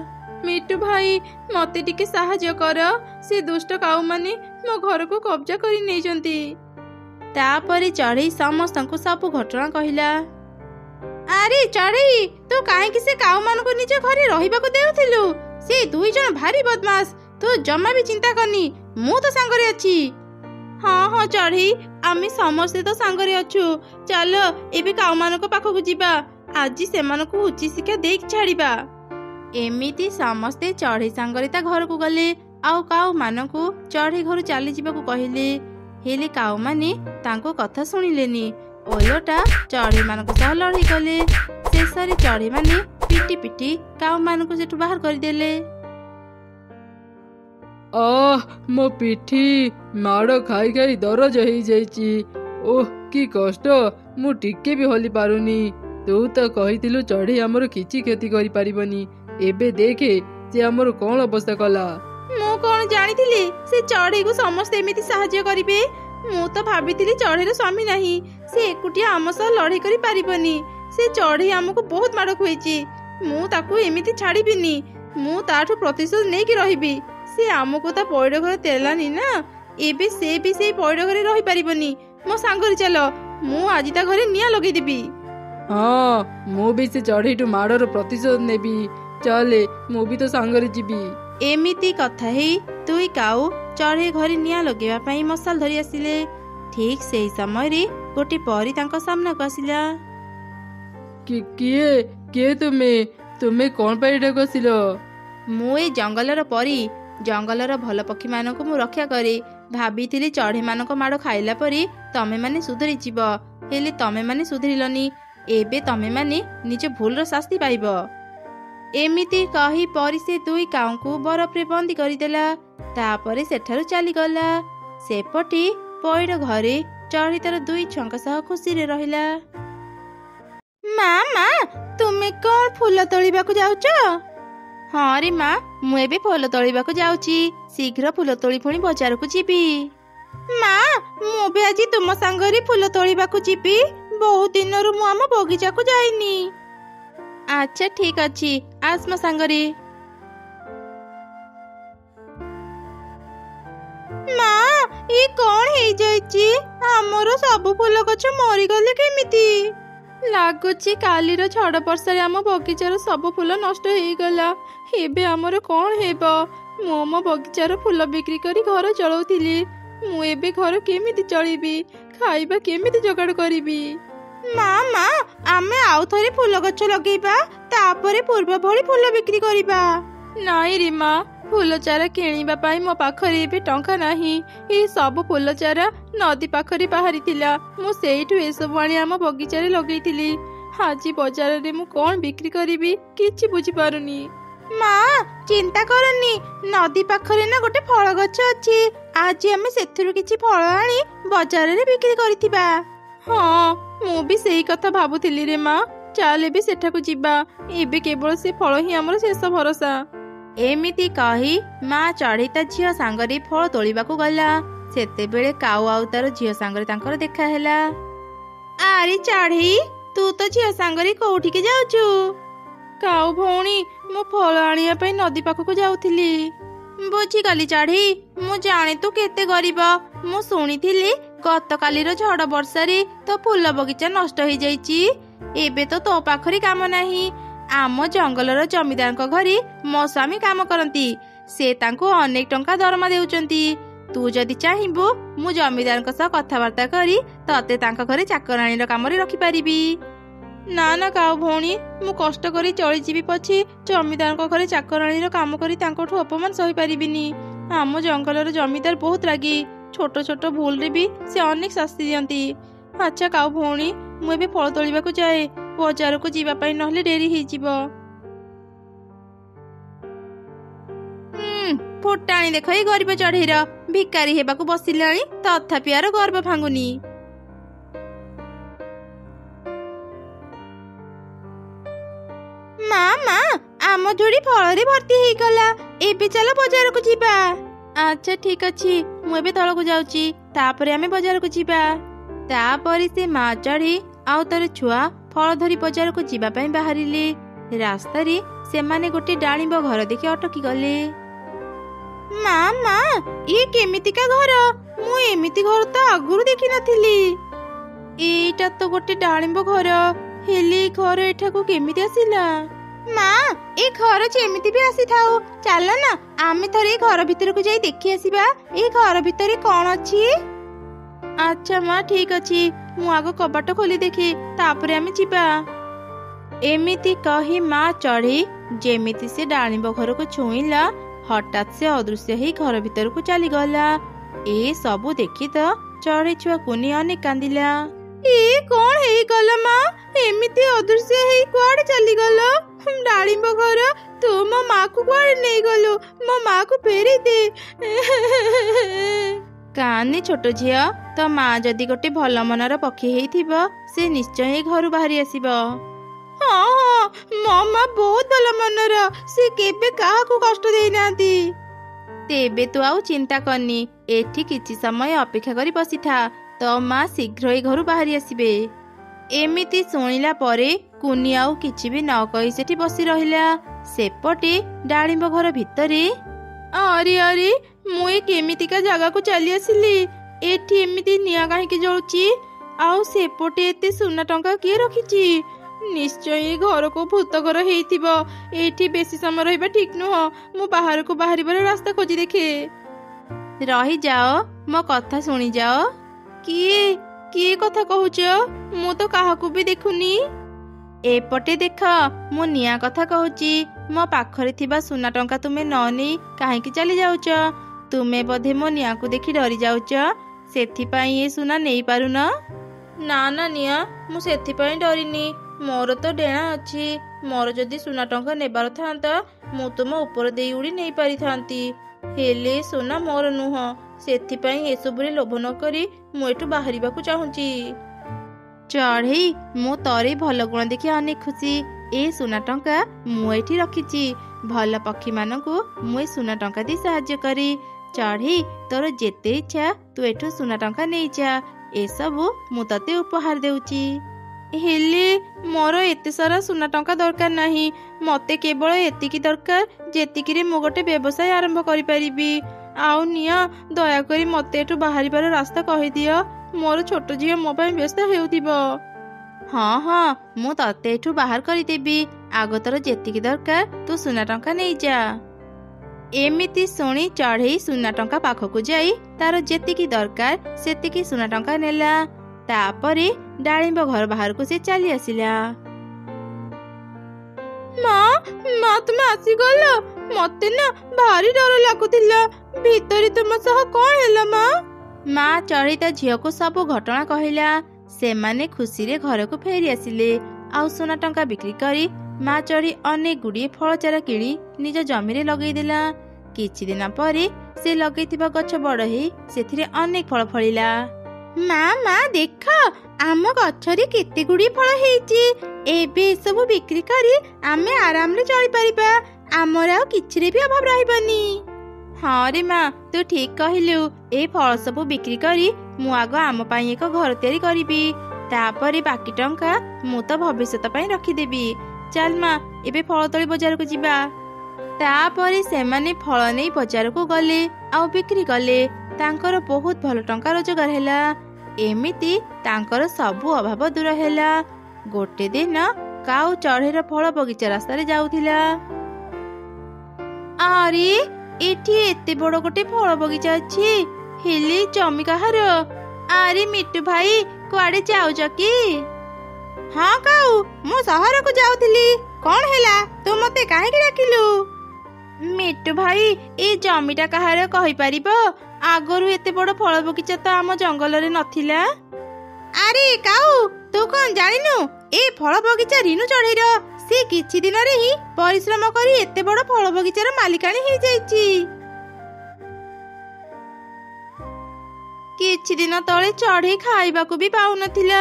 ମିଟୁ ଭାଇ, ମତେ ଟିକେ ସାହାଯ୍ୟ କର। ସେ ଦୁଷ୍ଟ କାଉ ମାନେ ମୋ ଘରକୁ କବ୍ଜା କରି ନେଇଛନ୍ତି। ତାପରେ ଚଢ଼େଇ ସମସ୍ତଙ୍କୁ ସବୁ ଘଟଣା କହିଲା। ଆରେ ଚଢ଼େଇ, ତୁ କାହିଁକି ସେ କାଉ ମାନଙ୍କୁ ନିଜ ଘରେ ରହିବାକୁ ଦେଉଥିଲୁ? ସେ ଦୁଇ ଜଣ ଭାରି ବଦମାସ। ତୁ ଜମା ବି ଚିନ୍ତା କରନି, ମୁଁ ତ ସାଙ୍ଗରେ ଅଛି। ହଁ ହଁ ଚଢ଼େଇ, ଆମେ ସମସ୍ତେ ତ ସାଙ୍ଗରେ ଅଛୁ। ଚାଲ ଏବେ କାଉମାନଙ୍କ ପାଖକୁ ଯିବା। ଆଜି ସେମାନଙ୍କୁ ଉଚିତ ଶିକ୍ଷା ଦେଇକି ଛାଡ଼ିବା। ଏମିତି ସମସ୍ତେ ଚଢ଼େଇ ସାଙ୍ଗରେ ତା ଘରକୁ ଗଲେ ଆଉ କାଉମାନଙ୍କୁ ଚଢ଼େଇ ଘରୁ ଚାଲିଯିବାକୁ କହିଲେ। ହେଲେ କାଉମାନେ ତାଙ୍କ କଥା ଶୁଣିଲେନି। ଓଲଟା ଚଢ଼େଇମାନଙ୍କ ସହ ଲଢ଼େଇ କଲେ। ଶେଷରେ ଚଢ଼େଇମାନେ ପିଟି ପିଟି କାଉମାନଙ୍କୁ ସେଠୁ ବାହାର କରିଦେଲେ। ମୋ ପିଠି ମାଡ଼ ଖାଇ ଖାଇ ଦରଜ ହେଇଯାଇଛି। ଓହ କି କଷ୍ଟ, ମୁଁ ଟିକେ ବି ହଲି ପାରୁନି। ତୁ ତ କହିଥିଲୁ ଚଢ଼େଇ ଆମର କିଛି କ୍ଷତି କରିପାରିବନି। ଏବେ ଦେଖେ ସେ ଆମର କଣ ଅବସ୍ଥା କଲା। ମୁଁ କଣ ଜାଣିଥିଲି ସେ ଚଢ଼େଇକୁ ସମସ୍ତେ ଏମିତି ସାହାଯ୍ୟ କରିବେ। ମୁଁ ତ ଭାବିଥିଲି ଚଢ଼େଇର ସ୍ୱାମୀ ନାହିଁ, ସେ ଏକୁଟିଆ ଆମ ସହ ଲଢ଼େଇ କରି ପାରିବନି। ସେ ଚଢ଼େଇ ଆମକୁ ବହୁତ ମାଡ଼ ଖୁଏଇଛି। ମୁଁ ତାକୁ ଏମିତି ଛାଡ଼ିବିନି। ମୁଁ ତାଠୁ ପ୍ରତିଶୋଧ ନେଇକି ରହିବି। ସେ ଆମକୁ ତା ପଇଡ଼ ଘରେ ତେଲାନି ନା, ଏବେ ସେ ବି ସେଇ ପଇଡ଼ ଘରେ ରହିପାରିବନି। ମୋ ସାଙ୍ଗରେ ଚାଲ, ମୁଁ ଆଜି ତା ଘରେ ନିଆଁ ଲଗେଇଦେବି। ହଁ, ମୁଁ ବି ସେ ଚଢ଼େଇଠୁ ମାଡ଼ର ପ୍ରତିଶୋଧ ନେବି। ଚାଲେ, ମୁଁ ବି ତ ସାଙ୍ଗରେ ଯିବି। ଏମିତି କଥା ହେଇ ଦୁଇ କାଉ ଚଢ଼େଇ ଘରେ ନିଆଁ ଲଗେଇବା ପାଇଁ ମଶାଲ ଧରି ଆସିଲେ। ଠିକ୍ ସେଇ ସମୟରେ ଗୋଟେ ପରୀ ତାଙ୍କ ସାମ୍ନାକୁ ଆସିଲା। କିଏ କିଏ ତୁମେ? ତୁମେ କଣ ପାଇଁ ଏଠାକୁ ଆସିଲ? ମୁଁ ଏ ଜଙ୍ଗଲର ପରୀ। ଜଙ୍ଗଲର ଭଲ ପକ୍ଷୀମାନଙ୍କୁ ମୁଁ ରକ୍ଷା କରେ। ଭାବିଥିଲି ଚଢ଼େଇମାନଙ୍କ ମାଡ଼ ଖାଇଲା ପରେ ତମେମାନେ ସୁଧୁରିଯିବ, ହେଲେ ତମେମାନେ ସୁଧୁରିଲନି। ଏବେ ତମେମାନେ ନିଜ ଭୁଲର ଶାସ୍ତି ପାଇବ। ଏମିତି କହି ପରୀ ସେ ଦୁଇ କାଉଙ୍କୁ ବରଫରେ ବନ୍ଦୀ କରିଦେଲା। ତାପରେ ସେଠାରୁ ଚାଲିଗଲା। ସେପଟେ ପଇଡ଼ ଘରେ ଚଢ଼େଇ ତାର ଦୁଇ ଛୁଆଙ୍କ ସହ ଖୁସିରେ ରହିଲା। ମା, ତୁମେ କଣ ଫୁଲ ତୋଳିବାକୁ ଯାଉଛ? ହଁ ରେ ମା, ମୁଁ ଏବେ ଫୁଲ ତୋଳିବାକୁ ଯାଉଛି। ଶୀଘ୍ର ଫୁଲ ତୋଳି ପୁଣି ବଜାରକୁ ଯିବି। ମା, ମୁଁ ବି ଆଜି ତୁମ ସାଙ୍ଗରେ ଫୁଲ ତୋଳିବାକୁ ଯିବି। ବହୁତ ଦିନରୁ ମୁଁ ଆମ ବଗିଚାକୁ ଯାଇନି। ଆଚ୍ଛା ଠିକ୍ ଅଛି, ଆସ ମୋ ସାଙ୍ଗରେ। ମା, ଏ କଣ ହେଇଯାଇଛି? ଆମର ସବୁ ଫୁଲ ଗଛ ମରିଗଲେ କେମିତି? ଲାଗୁଛି କାଲିର ଝଡ଼ ବର୍ଷାରେ ଆମ ବଗିଚାର ସବୁ ଫୁଲ ନଷ୍ଟ ହେଇଗଲା। ଏବେ ଆମର କଣ ହେବ? ମୁଁ ମୋ ବଗିଚାର ଫୁଲ ବିକ୍ରି କରି ଘର ଚଳଉଥିଲି। ମୁଁ ଏବେ ଘର କେମିତି ଚଳିବି? ଖାଇବା କେମିତି ଯୋଗାଡ଼ କରିବି? ମା, ଆମେ ଆଉ ଥରେ ଫୁଲ ଗଛ ଲଗେଇବା, ତାପରେ ପୂର୍ବ ଭଳି ଫୁଲ ବିକ୍ରି କରିବା। ନାଇଁ ରେ ମା, ଫୁଲ ଚାରା କିଣିବା ପାଇଁ ମୋ ପାଖରେ ଏବେ ଟଙ୍କା ନାହିଁ। ଏହି ସବୁ ଫୁଲ ଚାରା ନଦୀ ପାଖରେ ବାହାରିଥିଲା। ମୁଁ ସେଇଠୁ ଏସବୁ ଆଣି ଆମ ବଗିଚାରେ ଲଗେଇଥିଲି। ଆଜି ବଜାରରେ ମୁଁ କଣ ବିକ୍ରି କରିବି କିଛି ବୁଝିପାରୁନି। ମା, ଚିନ୍ତା କରନି, ନଦୀ ପାଖରେ ନା ଗୋଟେ ଫଳ ଗଛ ଅଛି। ଆଜି ଆମେ ସେଥିରୁ କିଛି ଫଳ ଆଣି ବଜାରରେ ବିକ୍ରି କରିଥିବା। ହଁ, ମୁଁ ବି ସେଇ କଥା ଭାବୁଥିଲି ରେ ମା। ଚାଲ ଏବେ ସେଠାକୁ ଯିବା। ଏବେ କେବଳ ସେ ଫଳ ହିଁ ଆମର ଶେଷ ଭରସା। ଏମିତି କହି ମା ଚଢ଼େଇ ତା ଝିଅ ସାଙ୍ଗରେ ଫଳ ତୋଳିବାକୁ ଗଲା। ସେତେବେଳେ କାଉ ଆଉ ତାର ଝିଅ ସାଙ୍ଗରେ ତାଙ୍କର ଦେଖା ହେଲା। ଆରେ ଚଢ଼େଇ, ତୁ ତ ଝିଅ ସାଙ୍ଗରେ କୋଉଠିକି ଯାଉଛୁ? କାଉ ଭଉଣୀ, ମୁଁ ଫଳ ଆଣିବା ପାଇଁ ନଦୀ ପାଖକୁ ଯାଉଥିଲି। ବୁଝିଗଲି ଚଢ଼େଇ, ମୁଁ ଜାଣେ ତୁ କେତେ ଗରିବ। ମୁଁ ଶୁଣିଥିଲି ଗତକାଲିର ଝଡ଼ ବର୍ଷାରେ ତୋ ଫୁଲ ବଗିଚା ନଷ୍ଟ ହେଇଯାଇଛି। ଏବେ ତ ତୋ ପାଖରେ କାମ ନାହିଁ। ଆମ ଜଙ୍ଗଲର ଜମିଦାରଙ୍କ ଘରେ ମୋ ସ୍ୱାମୀ କାମ କରନ୍ତି। ସେ ତାଙ୍କୁ ଅନେକ ଟଙ୍କା ଦରମା ଦେଉଛନ୍ତି। ତୁ ଯଦି ଚାହିଁବୁ, ମୁଁ ଜମିଦାରଙ୍କ ସହ କଥାବାର୍ତ୍ତା କରି ତତେ ତାଙ୍କ ଘରେ ଚାକରାଣୀର କାମରେ ରଖିପାରିବି। ନା କାଉ ଭଉଣୀ, ମୁଁ କଷ୍ଟ କରି ଚଳିଯିବି ପଛେ ଜମିଦାରଙ୍କ ଘରେ ଚାକରାଣୀର କାମ କରି ତାଙ୍କଠୁ ଅପମାନ ସହିପାରିବିନି। ଆମ ଜଙ୍ଗଲର ଜମିଦାର ବହୁତ ରାଗି। ଛୋଟ ଛୋଟ ଭୁଲରେ ବି ସେ ଅନେକ ଶାସ୍ତି ଦିଅନ୍ତି। ଆଚ୍ଛା କାଉ ଭଉଣୀ, ମୁଁ ଏବେ ଫଳ ତୋଳିବାକୁ ଯାଏ। ବଜାରକୁ ଯିବା ପାଇଁ ନହେଲେ ଡେରି ହେଇଯିବ। ଫୁଟାଣି ଦେଖ ଏଇ ଗରିବ ଚଢ଼େଇର। ଭିକାରୀ ହେବାକୁ ବସିଲାଣି, ତଥାପି ଆର ଗର୍ବ ଭାଙ୍ଗୁନି। ମା, ଆମ ଝୁଡ଼ି ଫଳରେ ଭର୍ତ୍ତି ହେଇଗଲା। ଏବେ ଚାଲ ବଜାରକୁ ଯିବା। ଆଚ୍ଛା ଠିକ୍ ଅଛି, ମୁଁ ଏବେ ତଳକୁ ଯାଉଛି, ତାପରେ ଆମେ ବଜାରକୁ ଯିବା। ତାପରେ ସେ ମା ଚଢ଼େଇ ଆଉ ତାର ଛୁଆ ଫଳ ଧରି ବଜାରକୁ ଯିବା ପାଇଁ ବାହାରିଲେ। ରାସ୍ତାରେ ସେମାନେ ଗୋଟେ ଡାଳିମ୍ବ ଘର ଦେଖି ଅଟକି ଗଲେ। ମା, ଇଏ କେମିତିକା ଘର? ମୁଁ ଏମିତି ଘର ତ ଆଗରୁ ଦେଖିନଥିଲି। ଏଇଟା ତ ଗୋଟେ ଡାଳିମ୍ବ ଘର, ହେଲେ ଘର ଏଠାକୁ କେମିତି ଆସିଲା? ମା, ଏ ଘର ଯେମିତି ବି ଆସିଥାଉ, ଚାଲ ନା ଆମେ ଥରେ ଏ ଘର ଭିତରକୁ ଯାଇ ଦେଖି ଆସିବା। ଏ ଘର ଭିତରେ କଣ ଅଛି? ଆଚ୍ଛା ମା ଠିକ ଅଛି, ମୁଁ ଆଗ କବାଟ ଖୋଲି ଦେଖେ, ତାପରେ ଆମେ ଯିବା। ଏମିତି କହି ମା ଚଢ଼େଇ ଯେମିତି ସେ ଡାଳିମ୍ବ ଘରକୁ ଛୁଇଁଲା, ହଠାତ୍ ସେ ଅଦୃଶ୍ୟ ହେଇ ଘର ଭିତରକୁ ଚାଲିଗଲା। ଏ ସବୁ ଦେଖି ତ ଚଢ଼େଇ ଛୁଆ କୁନି ଅନେକ କାନ୍ଦିଲା। ଏ କଣ ହେଇଗଲା ମା? ଏମିତି ଅଦୃଶ୍ୟ ହେଇ କୁଆଡେ ଚାଲିଗଲ? ଡାଳିମ୍ବ ଘର, ତୁ ମୋ ମାକୁ କୁଆଡେ ନେଇଗଲୁ? ମୋ ମାକୁ ଫେରେଇ ଦେ। କାନି ଛୋଟ ଝିଅ, ତ ମା ଯଦି ଗୋଟେ ଭଲ ମନର ପକ୍ଷୀ ହେଇଥିବ, ସେ ନିଶ୍ଚୟ ଏ ଘରୁ ବାହାରି ଆସିବ। ହଁ ହଁ, ମୋ ମା ବହୁତ ଭଲ ମନର, ସେ କେବେ କାହାକୁ କଷ୍ଟ ଦେଇନାହାନ୍ତି। ତେବେ ତୁ ଆଉ ଚିନ୍ତା କରନି, ଏଠି କିଛି ସମୟ ଅପେକ୍ଷା କରି ବସିଥା, ତ ମା ଶୀଘ୍ର ଏ ଘରୁ ବାହାରି ଆସିବେ। ଏମିତି ଶୁଣିଲା ପରେ କୁନି ଆଉ କିଛି ବି ନ କହି ସେଠି ବସି ରହିଲା। ସେପଟେ ଡାଳିମ୍ବ ଘର ଭିତରେ, ଆରେ ଆରେ, ମୁଁ ଏ କେମିତିକା ଜାଗାକୁ ଚାଲି ଆସିଲି? ଏଠି ଏମିତି ନିଆଁ କାହିଁକି ଜଳୁଛି? ଆଉ ସେପଟେ ଏତେ ସୁନା ଟଙ୍କା କିଏ ରଖିଛି? ନିଶ୍ଚୟ ଏ ଘରକୁ ଭୂତ ଘର ହେଇଥିବ। ଏଇଠି ବେଶୀ ସମୟ ରହିବା ଠିକ ନୁହଁ। ମୁଁ ବାହାରକୁ ବାହାରିବାର ରାସ୍ତା ଖୋଜି ଦେଖେ। ରହିଯାଅ, ମୋ କଥା ଶୁଣିଯାଅ। କିଏ କିଏ କଥା କହୁଛ? ମୁଁ ତ କାହାକୁ ବି ଦେଖୁନି। ଏପଟେ ଦେଖ, ମୁଁ ନିଆଁ କଥା କହୁଛି। ମୋ ପାଖରେ ଥିବା ସୁନା ଟଙ୍କା ତୁମେ ନ ନେଇ କାହିଁକି ଚାଲି ଯାଉଛ? ତୁମେ ବୋଧେ ମୋ ନିଆଁକୁ ଦେଖି ଡରି ଯାଉଛ, ସେଥିପାଇଁ ଏ ସୁନା ନେଇପାରୁନ। ନା ନା ନିଆଁ, ମୁଁ ସେଥିପାଇଁ ଡରିନି। ମୋର ତ ଡେଣା ଅଛି। ମୋର ଯଦି ସୁନା ଟଙ୍କା ନେବାର ଥାନ୍ତା, ମୁଁ ତୁମ ଉପର ଦେଇ ଉଡ଼ି ନେଇ ପାରିଥାନ୍ତି। ହେଲେ ସୁନା ମୋର ନୁହଁ, ସେଥିପାଇଁ ଏସବୁରେ ଲୋଭ ନ କରି ମୁଁ ଏଠୁ ବାହାରିବାକୁ ଚାହୁଁଛି। ଚଢ଼େଇ, ମୁଁ ତୋର ଭଲ ଗୁଣ ଦେଖି ଅନେକ ଖୁସି। ଏ ସୁନା ଟଙ୍କା ମୁଁ ଏଠି ରଖିଛି। ଭଲ ପକ୍ଷୀମାନଙ୍କୁ ମୁଁ ଏ ସୁନା ଟଙ୍କା ଦେଇ ସାହାଯ୍ୟ କରେ। ଚଢ଼େଇ, ତୋର ଯେତେ ଇଚ୍ଛା ତୁ ଏଠୁ ସୁନା ଟଙ୍କା ନେଇଯା। ଏସବୁ ମୁଁ ତତେ ଉପହାର ଦେଉଛି। ହେଲେ ମୋର ଏତେ ସାରା ସୁନା ଟଙ୍କା ଦରକାର ନାହିଁ। ମତେ କେବଳ ଏତିକି ଦରକାର ଯେତିକିରେ ମୁଁ ଗୋଟେ ବ୍ୟବସାୟ ଆରମ୍ଭ କରିପାରିବି। ଆଉ ନିଆଁ, ଦୟାକରି ମତେ ଏଠୁ ବାହାରିବାର ରାସ୍ତା କହିଦିଅ। ମୋର ଛୋଟ ଝିଅ ମୋ ପାଇଁ ବ୍ୟସ୍ତ ହେଉଥିବ। ହଁ ହଁ, ମୁଁ ତତେ ଏଠୁ ବାହାର କରିଦେବି। ଆଗ ତୋର ଯେତିକି ଦରକାର ତୁ ସୁନା ଟଙ୍କା ନେଇଯା। ଏମିତି ଶୁଣି ଚଢ଼େଇ ସୁନା ଟଙ୍କା ପାଖକୁ ଯାଇ ତାର ଯେତିକି ଦରକାର ସେତିକି ସୁନା ଟଙ୍କା ନେଲା। ତାପରେ ଡାଳିମ୍ବ ଘର ବାହାରକୁ ସେ ଚାଲି ଆସିଲା। ମା, ତୁମେ ଆସିଗଲ? ମତେ ନା ଭାରି ଡର ଲାଗୁଥିଲା। ଭିତରେ ତୁମ ସହ କଣ ହେଲା ମା? ମା ଚଢ଼େଇ ତା ଝିଅକୁ ସବୁ ଘଟଣା କହିଲା। ସେମାନେ ଖୁସିରେ ଘରକୁ ଫେରି ଆସିଲେ। ଆଉ ସୁନା ଟଙ୍କା ବିକ୍ରି କରି ମା ଚଢ଼େଇ ଅନେକ ଗୁଡ଼ିଏ ଫଳ ଚାରା କିଣି ନିଜ ଜମିରେ ଲଗେଇଦେଲା। କିଛି ଦିନ ପରେ ସେ ଲଗେଇଥିବା ଗଛ ବଡ଼ ହେଇ ସେଥିରେ ଅନେକ ଫଳ ଫଳିଲା। ମା ଦେଖ, ଆମ ଗଛରେ କେତେ ଗୁଡ଼ିଏ ଫଳ ହେଇଛି। ଏବେ ଏସବୁ ବିକ୍ରି କରି ଆମେ ଆରାମରେ ଚଳିପାରିବା। ଆମର ଆଉ କିଛିରେ ବି ଅଭାବ ରହିବନି। ହଁ ରେ ମା, ତୁ ଠିକ କହିଲୁ। ଏ ଫଳ ସବୁ ବିକ୍ରି କରି ମୁଁ ଆଗ ଆମ ପାଇଁ ଏକ ଘର ତିଆରି କରିବି। ତାପରେ ବାକି ଟଙ୍କା ମୁଁ ତ ଭବିଷ୍ୟତ ପାଇଁ ରଖିଦେବି। ଚାଲ ମା, ଏବେ ଫଳ ତୋଳି ବଜାରକୁ ଯିବା। ତାପରେ ସେମାନେ ଫଳ ନେଇ ବଜାରକୁ ଗଲେ ଆଉ ବିକ୍ରି କଲେ। ତାଙ୍କର ବହୁତ ଭଲ ଟଙ୍କା ରୋଜଗାର ହେଲା। ଏମିତି ତାଙ୍କର ସବୁ ଅଭାବ ଦୂର ହେଲା। ଗୋଟେ ଦିନ କାଉ ଚଢ଼େଇର ଫଳ ବଗିଚା ରାସ୍ତାରେ ଯାଉଥିଲା। ଆରେ, ଏଠି ଏତେ ବଡ଼ ଗୋଟେ ଫଳ ବଗିଚା ଅଛି, ହେଲେ ଜମି କାହାର? ଆରେ ମିଟୁ ଭାଇ, କୁଆଡେ ଯାଉଛ କି? ହଁ କାଉ, ମୁଁ ସହରକୁ ଯାଉଥିଲି। କଣ ହେଲା? ତୁ ମତେ କାହିଁକି ଡାକିଲୁ? ମିଟୁ ଭାଇ, ଏ ଜମିଟା କାହାର କହିପାରିବ? ଆଗରୁ ଏତେ ବଡ଼ ଫଳ ବଗିଚା ତ ଆମ ଜଙ୍ଗଲରେ ନଥିଲା। ଆରେ କାଉ, ତୁ କଣ ଜାଣିନୁ? ଏ ଫଳ ବଗିଚା ରିନୁ ଚଢ଼େଇର। ସେ କିଛି ଦିନରେ ହିଁ ପରିଶ୍ରମ କରି ଏତେ ବଡ଼ ଫଳ ବଗିଚାର ମାଲିକାଣୀ ହେଇଯାଇଛି। କିଛି ଦିନ ତଳେ ଚଢ଼େଇ ଖାଇବାକୁ ବି ପାଉନଥିଲା।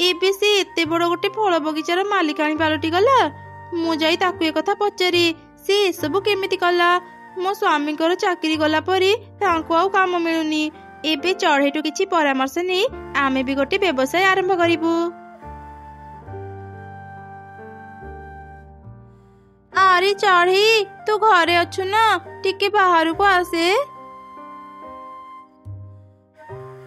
ଏବେ ସେ ଏତେ ବଡ଼ ଗୋଟେ ଫଳ ବଗିଚାର ମାଲିକାଣୀ ପାଲଟି ଗଲା। ମୁଁ ଯାଇ ତାକୁ ଏକଥା ପଚାରି, ସେ ଏସବୁ କେମିତି କଲା? ମୋ ସ୍ୱାମୀଙ୍କର ଚାକିରି ଗଲା ପରେ ତାଙ୍କୁ ଆଉ କାମ ମିଳୁନି। ଏବେ ଚଢ଼େଇଠୁ କିଛି ପରାମର୍ଶ ନେଇ ଆମେ ବି ଗୋଟେ ବ୍ୟବସାୟ ଆରମ୍ଭ କରିବୁ। ଆରେ ଚଢ଼େଇ, ତୁ ଘରେ ଅଛୁ ନା? ଟିକେ ବାହାରକୁ ଆସେ।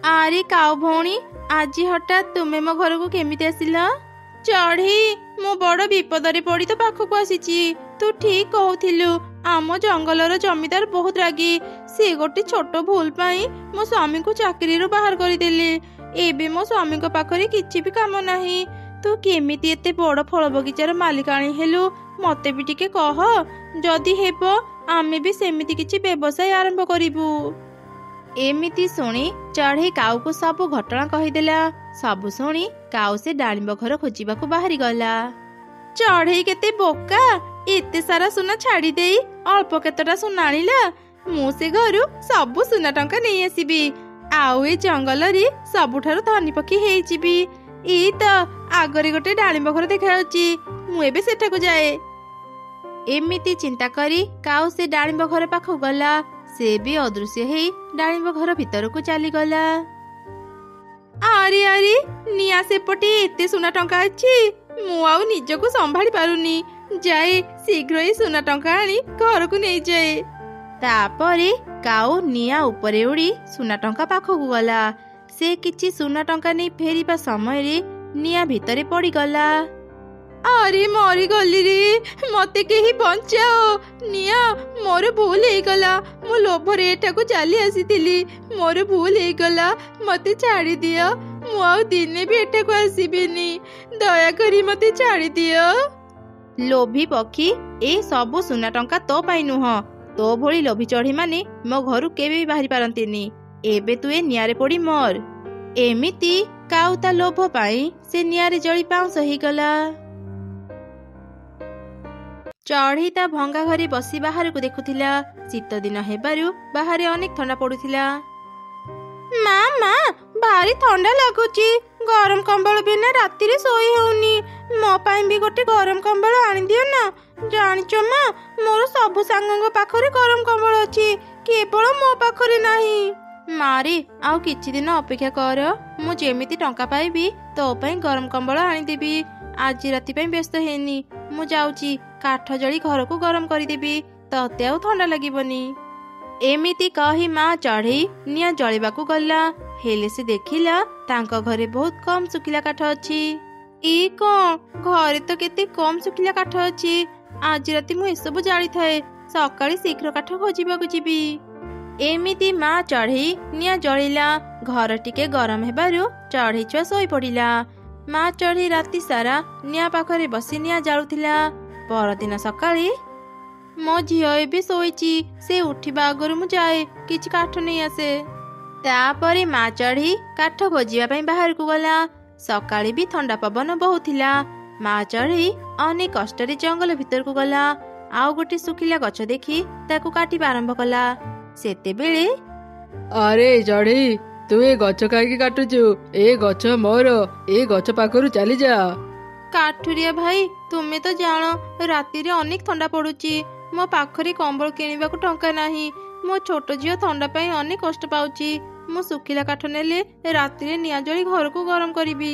ଆରେ କାଉ ଭଉଣୀ, ଆଜି ହଠାତ୍ ତୁମେ ମୋ ଘରକୁ କେମିତି ଆସିଲ? ଚଢ଼େଇ, ମୁଁ ବଡ଼ ବିପଦରେ ପଡ଼ି ତୋ ପାଖକୁ ଆସିଛି। ତୁ ଠିକ୍ କହୁଥିଲୁ, ଆମ ଜଙ୍ଗଲର ଜମିଦାର ବହୁତ ରାଗି। ସେ ଗୋଟେ ଛୋଟ ଭୁଲ ପାଇଁ ମୋ ସ୍ୱାମୀଙ୍କୁ ଚାକିରିରୁ ବାହାର କରିଦେଲେ। ଏବେ ମୋ ସ୍ୱାମୀଙ୍କ ପାଖରେ କିଛି ବି କାମ ନାହିଁ। ତୁ କେମିତି ଏତେ ବଡ଼ ଫଳ ବଗିଚାର ମାଲିକାଣୀ ହେଲୁ, ମତେ ବି ଟିକେ କହ। ଯଦି ହେବ ଆମେ ବି ସେମିତି କିଛି ବ୍ୟବସାୟ ଆରମ୍ଭ କରିବୁ। ଏମିତି ଶୁଣି ଚଢ଼େଇ କାଉକୁ ସବୁ ଘଟଣା କହିଦେଲା। ସବୁ ଶୁଣି କାଉ ସେ ଡାଳିମ୍ବ ଘର ଖୋଜିବାକୁ ବାହାରି ଗଲା। ଚଢ଼େଇ କେତେ ବୋକା, ଏତେ ସାରା ସୁନା ଛାଡ଼ି ଦେଇ ଅଳ୍ପ କେତେଟା ସୁନା ଆଣିଲା। ମୁଁ ସେ ଘରୁ ସବୁ ସୁନା ଟଙ୍କା ନେଇ ଆସିବି, ଆଉ ଏ ଜଙ୍ଗଲରେ ସବୁଠାରୁ ଧନୀ ପକ୍ଷୀ ହେଇଯିବି। ଏଇ ତ ଆଗରେ ଗୋଟେ ଡାଳିମ୍ବ ଘର ଦେଖାଯାଉଛି, ମୁଁ ଏବେ ସେଠାକୁ ଯାଏ। ଏମିତି ଚିନ୍ତା କରି କାଉ ସେ ଡାଳିମ୍ବ ଘର ପାଖକୁ ଗଲା। ସେ ବି ଅଦୃଶ୍ୟ ହେଇ ଡାଳିମ୍ବ ଘର ଭିତରକୁ ଚାଲିଗଲା। ଆରେ ଆରେ, ନିଆଁ ସେପଟେ ଏତେ ସୁନା ଟଙ୍କା ଅଛି, ମୁଁ ଆଉ ନିଜକୁ ସମ୍ଭାଳି ପାରୁନି। ଯାଏ ଶୀଘ୍ର ଏଇ ସୁନା ଟଙ୍କା ଆଣି ଘରକୁ ନେଇଯାଏ। ତାପରେ କାଉ ନିଆଁ ଉପରେ ଉଡ଼ି ସୁନା ଟଙ୍କା ପାଖକୁ ଗଲା। ସେ କିଛି ସୁନା ଟଙ୍କା ନେଇ ଫେରିବା ସମୟରେ ନିଆଁ ଭିତରେ ପଡ଼ିଗଲା। ଆରେ ମରିଗଲି ରେ, ମତେ କେହି ବଞ୍ଚାଅ। ନିଆଁ, ମୋର ଭୁଲ ହେଇଗଲା। ମୁଁ ଲୋଭରେ ଏଠାକୁ ଚାଲି ଆସିଥିଲି, ମୋର ଭୁଲ ହେଇଗଲା। ମତେ ଛାଡ଼ି ଦିଅ, ମୁଁ ଆଉ ଦିନେ ବି ଏଠାକୁ ଆସିବିନି। ଦୟାକରି ମତେ ଛାଡ଼ି ଦିଅ। ଲୋଭୀ ପକ୍ଷୀ, ଏ ସବୁ ସୁନା ଟଙ୍କା ତୋ ପାଇଁ ନୁହଁ। ତୋ ଭଳି ଲୋଭୀ ଚଢ଼େଇ ମାନେ ମୋ ଘରୁ କେବେ ବି ବାହାରି ପାରନ୍ତିନି। ଏବେ ତୁ ଏ ନିଆଁରେ ପଡ଼ି ମର। ଏମିତି କାଉ ତା ଲୋଭ ପାଇଁ ସେ ନିଆଁରେ ଜଳି ପାଉଁଶ ହେଇଗଲା। ଚଢ଼େଇ ତା ଭଙ୍ଗା ଘରେ ବସି ବାହାରକୁ ଦେଖୁଥିଲା। ଶୀତ ଦିନ ହେବାରୁ ବାହାରେ ଅନେକ ଥଣ୍ଡା ପଡୁଥିଲା। ମା, ଭାରି ଥଣ୍ଡା ଲାଗୁଛି। ଗରମ କମ୍ବଳ ବିନା ରାତିରେ ଶୋଇ ହେଉନି। ମୋ ପାଇଁ ବି ଗୋଟେ ଗରମ କମ୍ବଳ ଆଣିଦିଅ ନା। ଜାଣିଛ ମା, ମୋର ସବୁ ସାଙ୍ଗଙ୍କ ପାଖରେ ଗରମ କମ୍ବଳ ଅଛି, କେବଳ ମୋ ପାଖରେ ନାହିଁ। ମାରେ, ଆଉ କିଛି ଦିନ ଅପେକ୍ଷା କର। ମୁଁ ଯେମିତି ଟଙ୍କା ପାଇବି ତୋ ପାଇଁ ଗରମ କମ୍ବଳ ଆଣିଦେବି। ଆଜି ରାତି ପାଇଁ ବ୍ୟସ୍ତ ହେଇନି, ମୁଁ ଯାଉଛି କାଠ ଜଳି ଘରକୁ ଗରମ କରିଦେବି, ତତେ ଆଉ ଥଣ୍ଡା ଲାଗିବନି। ଏମିତି କହି ମା ଚଢ଼େଇ ନିଆଁ ଜଳିବାକୁ ଗଲା। ହେଲେ ସେ ଦେଖିଲା ତାଙ୍କ ଘରେ ବହୁତ କମ୍ ଶୁଖିଲା କାଠ ଅଛି। ଇ କଣ, ଘରେ ତ କେତେ କମ୍ ଶୁଖିଲା କାଠ ଅଛି। ଆଜି ରାତି ମୁଁ ଏସବୁ ଜାଳିଥାଏ, ସକାଳେ ଶୀଘ୍ର କାଠ ଖୋଜିବାକୁ ଯିବି। ଏମିତି ମା ଚଢ଼େଇ ନିଆଁ ଜଳିଲା। ଘର ଟିକେ ଗରମ ହେବାରୁ ଚଢ଼େଇ ଛୁଆ ଶୋଇ ପଡ଼ିଲା। ମା ଚଢ଼େଇ ରାତି ସାରା ନିଆଁ ପାଖରେ ବସି ନିଆଁ ଜାଳୁଥିଲା। ପରଦିନ ସକାଳେ ମୋ ଝିଅ ଏବେ ଶୋଇଛି, ସେ ଉଠିବା ଆଗରୁ ମୁଁ ଯାଏ କିଛି କାଠ ନେଇ ଆସେ। ତାପରେ ମା ଚଢ଼େଇ କାଠ ଖୋଜିବା ପାଇଁ ବାହାରକୁ ଗଲା। ସକାଳେ ବି ଥଣ୍ଡା ପବନ ବହୁଥିଲା। ମା ଚଢ଼େଇ ଅନେକ କଷ୍ଟରେ ଜଙ୍ଗଲ ଭିତରକୁ ଗଲା। ଆଉ ଗୋଟେ ଶୁଖିଲା ଗଛ ଦେଖି ତାକୁ କାଟିବା ଆରମ୍ଭ କଲା। ସେତେବେଳେ ଆରେ ଚଢ଼େଇ, ତୁ ଏ ଗଛ କାହିଁକି କାଟୁଛୁ? ଏ ଗଛ ମୋର, ଏ ଗଛ ପାଖରୁ ଚାଲିଯା। କାଠୁରିଆ ଭାଇ, ତୁମେ ତ ଜାଣ ରାତିରେ ଅନେକ ଥଣ୍ଡା ପଡୁଛି। ମୋ ପାଖରେ କମ୍ବଳ କିଣିବାକୁ ଟଙ୍କା ନାହିଁ। ମୋ ଛୋଟ ଝିଅ ଥଣ୍ଡା ପାଇଁ ଅନେକ କଷ୍ଟ ପାଉଛି। ମୁଁ ଶୁଖିଲା କାଠ ନେଲେ ରାତିରେ ନିଆଁ ଜଳି ଘରକୁ ଗରମ କରିବି।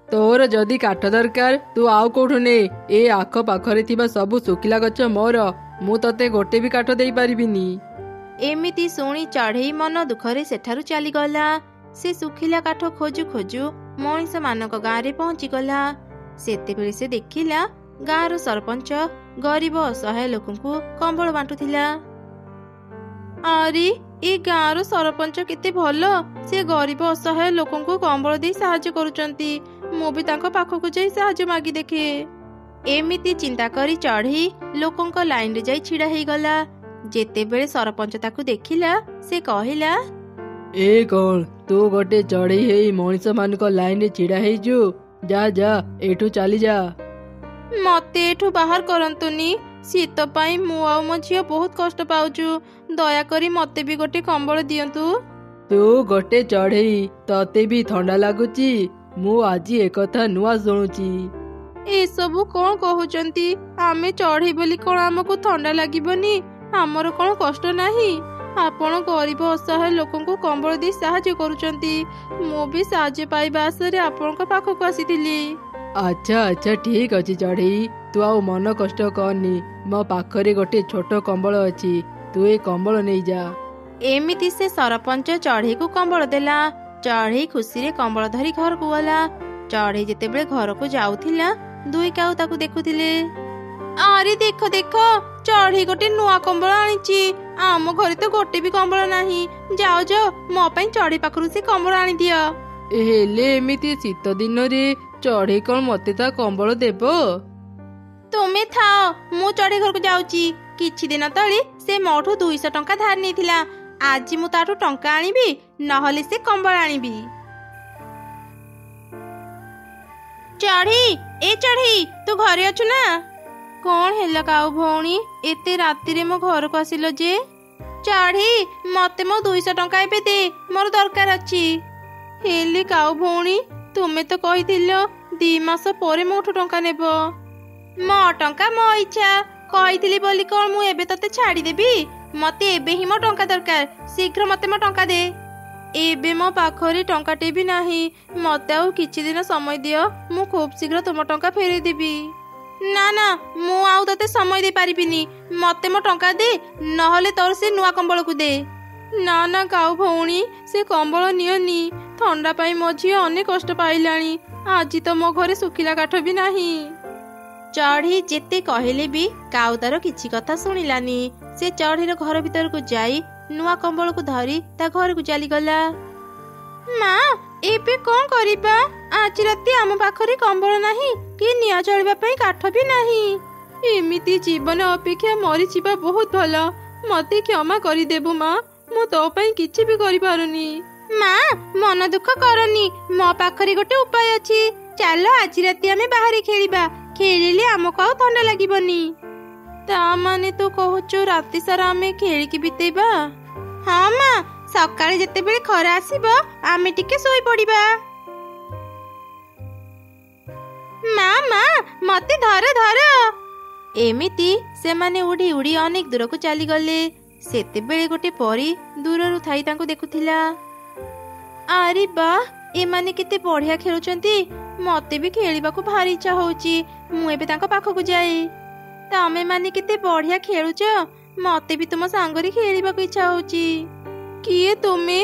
ତୋର ଯଦି କାଠ ଦରକାର ତୁ ଆଉ କୋଉଠୁ ନେ। ଏ ଆଖ ପାଖରେ ଥିବା ସବୁ ଶୁଖିଲା ଗଛ ମୋର, ମୁଁ ତତେ ଗୋଟେ ବି କାଠ ଦେଇପାରିବିନି। ଏମିତି ଶୁଣି ଚଢ଼େଇ ମନ ଦୁଃଖରେ ସେଠାରୁ ଚାଲିଗଲା। ସେ ଶୁଖିଲା କାଠ ଖୋଜୁ ଖୋଜୁ ମଣିଷ ମାନଙ୍କ ଗାଁରେ ପହଞ୍ଚିଗଲା। ସେତେବେଳେ ସେ ଦେଖିଲା ଗାଁର ସରପଞ୍ଚ ଗରିବ ଅସହାୟ ଲୋକଙ୍କୁ କମ୍ବଳ ବାଣ୍ଟୁଥିଲା। ଆରେ, ଏ ଗାଁର ସରପଞ୍ଚ କେତେ ଭଲ। ସେ ଗରିବ ଅସହାୟ ଲୋକଙ୍କୁ କମ୍ବଳ ଦେଇ ସାହାଯ୍ୟ କରୁଛନ୍ତି। ମୁଁ ବି ତାଙ୍କ ପାଖକୁ ଯାଇ ସାହାଯ୍ୟ ମାଗି ଦେଖେ। ଏମିତି ଚିନ୍ତା କରି ଚଢ଼େଇ ଲୋକଙ୍କ ଲାଇନରେ ଯାଇ ଛିଡା ହେଇଗଲା। ଯେତେବେଳେ ସରପଞ୍ଚ ତାକୁ ଦେଖିଲା, ସେ କହିଲା, ଏ କଣ, ତୁ ଗୋଟେ ଚଢ଼େଇ ହେଇ ମଣିଷ ମାନଙ୍କ ଲାଇନରେ ଛିଡା ହେଇଛୁ? ଯା ଯା, ଏଠୁ ଚାଲିଯା। ମତେ ଏଠୁ ବାହାର କରନ୍ତୁନି। ଶୀତ ପାଇଁ ମୁଁ ଆଉ ମୋ ଝିଅ ବହୁତ କଷ୍ଟ ପାଉଛୁ। ଦୟାକରି ମତେ ବି ଗୋଟେ କମ୍ବଳ ଦିଅନ୍ତୁ। ତୁ ଗୋଟେ ଚଢ଼େଇ, ତତେ ବି ଥଣ୍ଡା ଲାଗୁଛି? ମୁଁ ଆଜି ଏକଥା ନୂଆ ଶୁଣୁଛି। ଏସବୁ କଣ କହୁଛନ୍ତି? ଆମେ ଚଢ଼େଇ ବୋଲି କଣ ଆମକୁ ଥଣ୍ଡା ଲାଗିବନି? ଆମର କଣ କଷ୍ଟ ନାହିଁ? ଆପଣ ଗରିବ ଅସହାୟ ଲୋକଙ୍କୁ କମ୍ବଳ ଦେଇ ସାହାଯ୍ୟ କରୁଛନ୍ତି। ମୁଁ ବି ସାହାଯ୍ୟ ପାଇବା ଆଶାରେ ଆପଣଙ୍କ ପାଖକୁ ଆସିଥିଲି। ଆଚ୍ଛା ଆଚ୍ଛା, ଠିକ ଅଛି ଚଢ଼େଇ, ତୁ ଆଉ ମନ କଷ୍ଟ କରନି। ମୋ ପାଖରେ ଗୋଟେ ଛୋଟ କମ୍ବଳ ଅଛି, ତୁ ଏ କମ୍ବଳ ନେଇଯା। ଏମିତି ସେ ସରପଞ୍ଚ ଚଢ଼େଇକୁ କମ୍ବଳ ଦେଲା। ଚଢ଼େଇ ଖୁସିରେ କମ୍ବଳ ଧରି ଘରକୁ ଗଲା। ଚଢ଼େଇ ଯେତେବେଳେ ଘରକୁ ଯାଉଥିଲା ଦୁଇ କାଉ ତାକୁ ଦେଖୁଥିଲେ। ଆରେ ଦେଖ ଦେଖ, ଚଢ଼େଇ ଗୋଟେ ନୂଆ କମ୍ବଳ ଆଣିଛି। ଆମ ଘରେ ତ ଗୋଟେ ବି କମ୍ବଳ ନାହିଁ। ଯାଅ ଯାଅ, ମୋ ପାଇଁ ଚଢ଼େଇ ପାଖରୁ ସେ କମ୍ବଳ ଆଣିଦିଅ। ହେଲେ ଏମିତି ଶୀତ ଦିନରେ ଚଢ଼େଇ କଣ ମତେ ତା କମ୍ବଳ ଦେବ? ତୁମେ ଥାଅ, ମୁଁ ଚଢ଼େଇ ଘରକୁ ଯାଉଛି। କିଛି ଦିନ ତଳେ ସେ ମୋଠୁ 200 ଟଙ୍କା ଧାର ନେଇଥିଲା। ଆଜି ମୁଁ ତାଠୁ ଟଙ୍କା ଆଣିବି, ନହେଲେ ସେ କମ୍ବଳ ଆଣିବି। ଚଢ଼େଇ, ଏ ଚଢ଼େଇ, ତୁ ଘରେ ଅଛୁ ନା? କଣ ହେଲା କାଉ ଭଉଣୀ, ଏତେ ରାତିରେ ମୋ ଘରକୁ ଆସିଲ ଯେ? ଚଢ଼େଇ, ମତେ ମୋ 200 ଟଙ୍କା ଏବେ ଦେ, ମୋର ଦରକାର ଅଛି। ହେଲେ କାଉ ଭଉଣୀ, ତୁମେ ତ କହିଥିଲ 2 ମାସ ପରେ ମୋଠୁ ଟଙ୍କା ନେବ। ମୋ ଟଙ୍କା ମୋ ଇଚ୍ଛା। କହିଥିଲି ବୋଲି କଣ ମୁଁ ଏବେ ତତେ ଛାଡ଼ିଦେବି? ମତେ ଏବେ ହିଁ ମୋ ଟଙ୍କା ଦରକାର। ଶୀଘ୍ର ମତେ ମୋ ଟଙ୍କା ଦେ। ଏବେ ମୋ ପାଖରେ ଟଙ୍କାଟେ ବି ନାହିଁ। ମତେ ଆଉ କିଛି ଦିନ ସମୟ ଦିଅ, ମୁଁ ଖୁବ୍ ଶୀଘ୍ର ତୁମ ଟଙ୍କା ଫେରେଇ ଦେବି। ନା ନା, ମୁଁ ଆଉ ତତେ ସମୟ ଦେଇପାରିବିନି। ମତେ ମୋ ଟଙ୍କା ଦେ, ନହେଲେ ତୋର ସେ ନୂଆ କମ୍ବଳକୁ ଦେ। ନା ନା କାଉ ଭଉଣୀ, ସେ କମ୍ବଳ ନିଅନି। ଥଣ୍ଡା ପାଇଁ ମୋ ଝିଅ ଅନେକ କଷ୍ଟ ପାଇଲାଣି। ଆଜି ତ ମୋ ଘରେ ଶୁଖିଲା କାଠ ବି ନାହିଁ। ଚଢ଼େଇ ଯେତେ କହିଲେ ବି କାଉ ତାର କିଛି କଥା ଶୁଣିଲାନି। ସେ ଚଢ଼େଇର ଘର ଭିତରକୁ ଯାଇ ନୂଆ କମ୍ବଳକୁ ଧରି ତା ଘରକୁ ଚାଲିଗଲା। ମା, ଏବେ କଣ କରିବା? ଆଜି ରାତି ଆମ ପାଖରେ କମ୍ବଳ ନାହିଁ, କି ନିଆଁ ଚଳିବା ପାଇଁ କାଠ ବି ନାହିଁ। ଏମିତି ଜୀବନ ଅପେକ୍ଷା ମରିଯିବା ବହୁତ ଭଲ। ମତେ କ୍ଷମା କରିଦେବୁ ମା, ମୁଁ ତୋ ପାଇଁ କିଛି ବି କରିପାରୁନି। ମା, ମନ ଦୁଃଖ କରନି, ମୋ ପାଖରେ ଗୋଟେ ଉପାୟ ଅଛି। ଚାଲ ଆଜି ରାତି ଆମେ ବାହାରେ ଖେଳିବା। ଖେଳିଲେ ଆମକୁ ଆଉ ଥଣ୍ଡା ଲାଗିବନି। ତା ମାନେ ତୁ କହୁଛୁ ରାତି ସାରା ଆମେ ଖେଳିକି ବିତେଇବା? ହଁ ମା, ସକାଳେ ଯେତେବେଳେ ଖରା ଆସିବ ଆମେ ଟିକେ ଶୋଇ ପଡ଼ିବା। ମା ମା, ମତେ ଧର ଧର। ଏମିତି ସେମାନେ ଉଡ଼ି ଉଡ଼ି ଅନେକ ଦୂରକୁ ଚାଲିଗଲେ। ସେତେବେଳେ ଗୋଟେ ପରୀ ଦୂରରୁ ଥାଇ ତାଙ୍କୁ ଦେଖୁଥିଲା। ଆରେ ବା, ଏମାନେ କେତେ ବଢିଆ ଖେଳୁଛନ୍ତି। ମତେ ବି ଖେଳିବାକୁ ଭାରି ଇଚ୍ଛା ହଉଛି। ମୁଁ ଏବେ ତାଙ୍କ ପାଖକୁ ଯାଏ। ତମେ ମାନେ କେତେ ବଢିଆ ଖେଳୁଛ, ମତେ ବି ତୁମ ସାଙ୍ଗରେ ଖେଳିବାକୁ ଇଚ୍ଛା ହଉଛି। କିଏ ତୁମେ?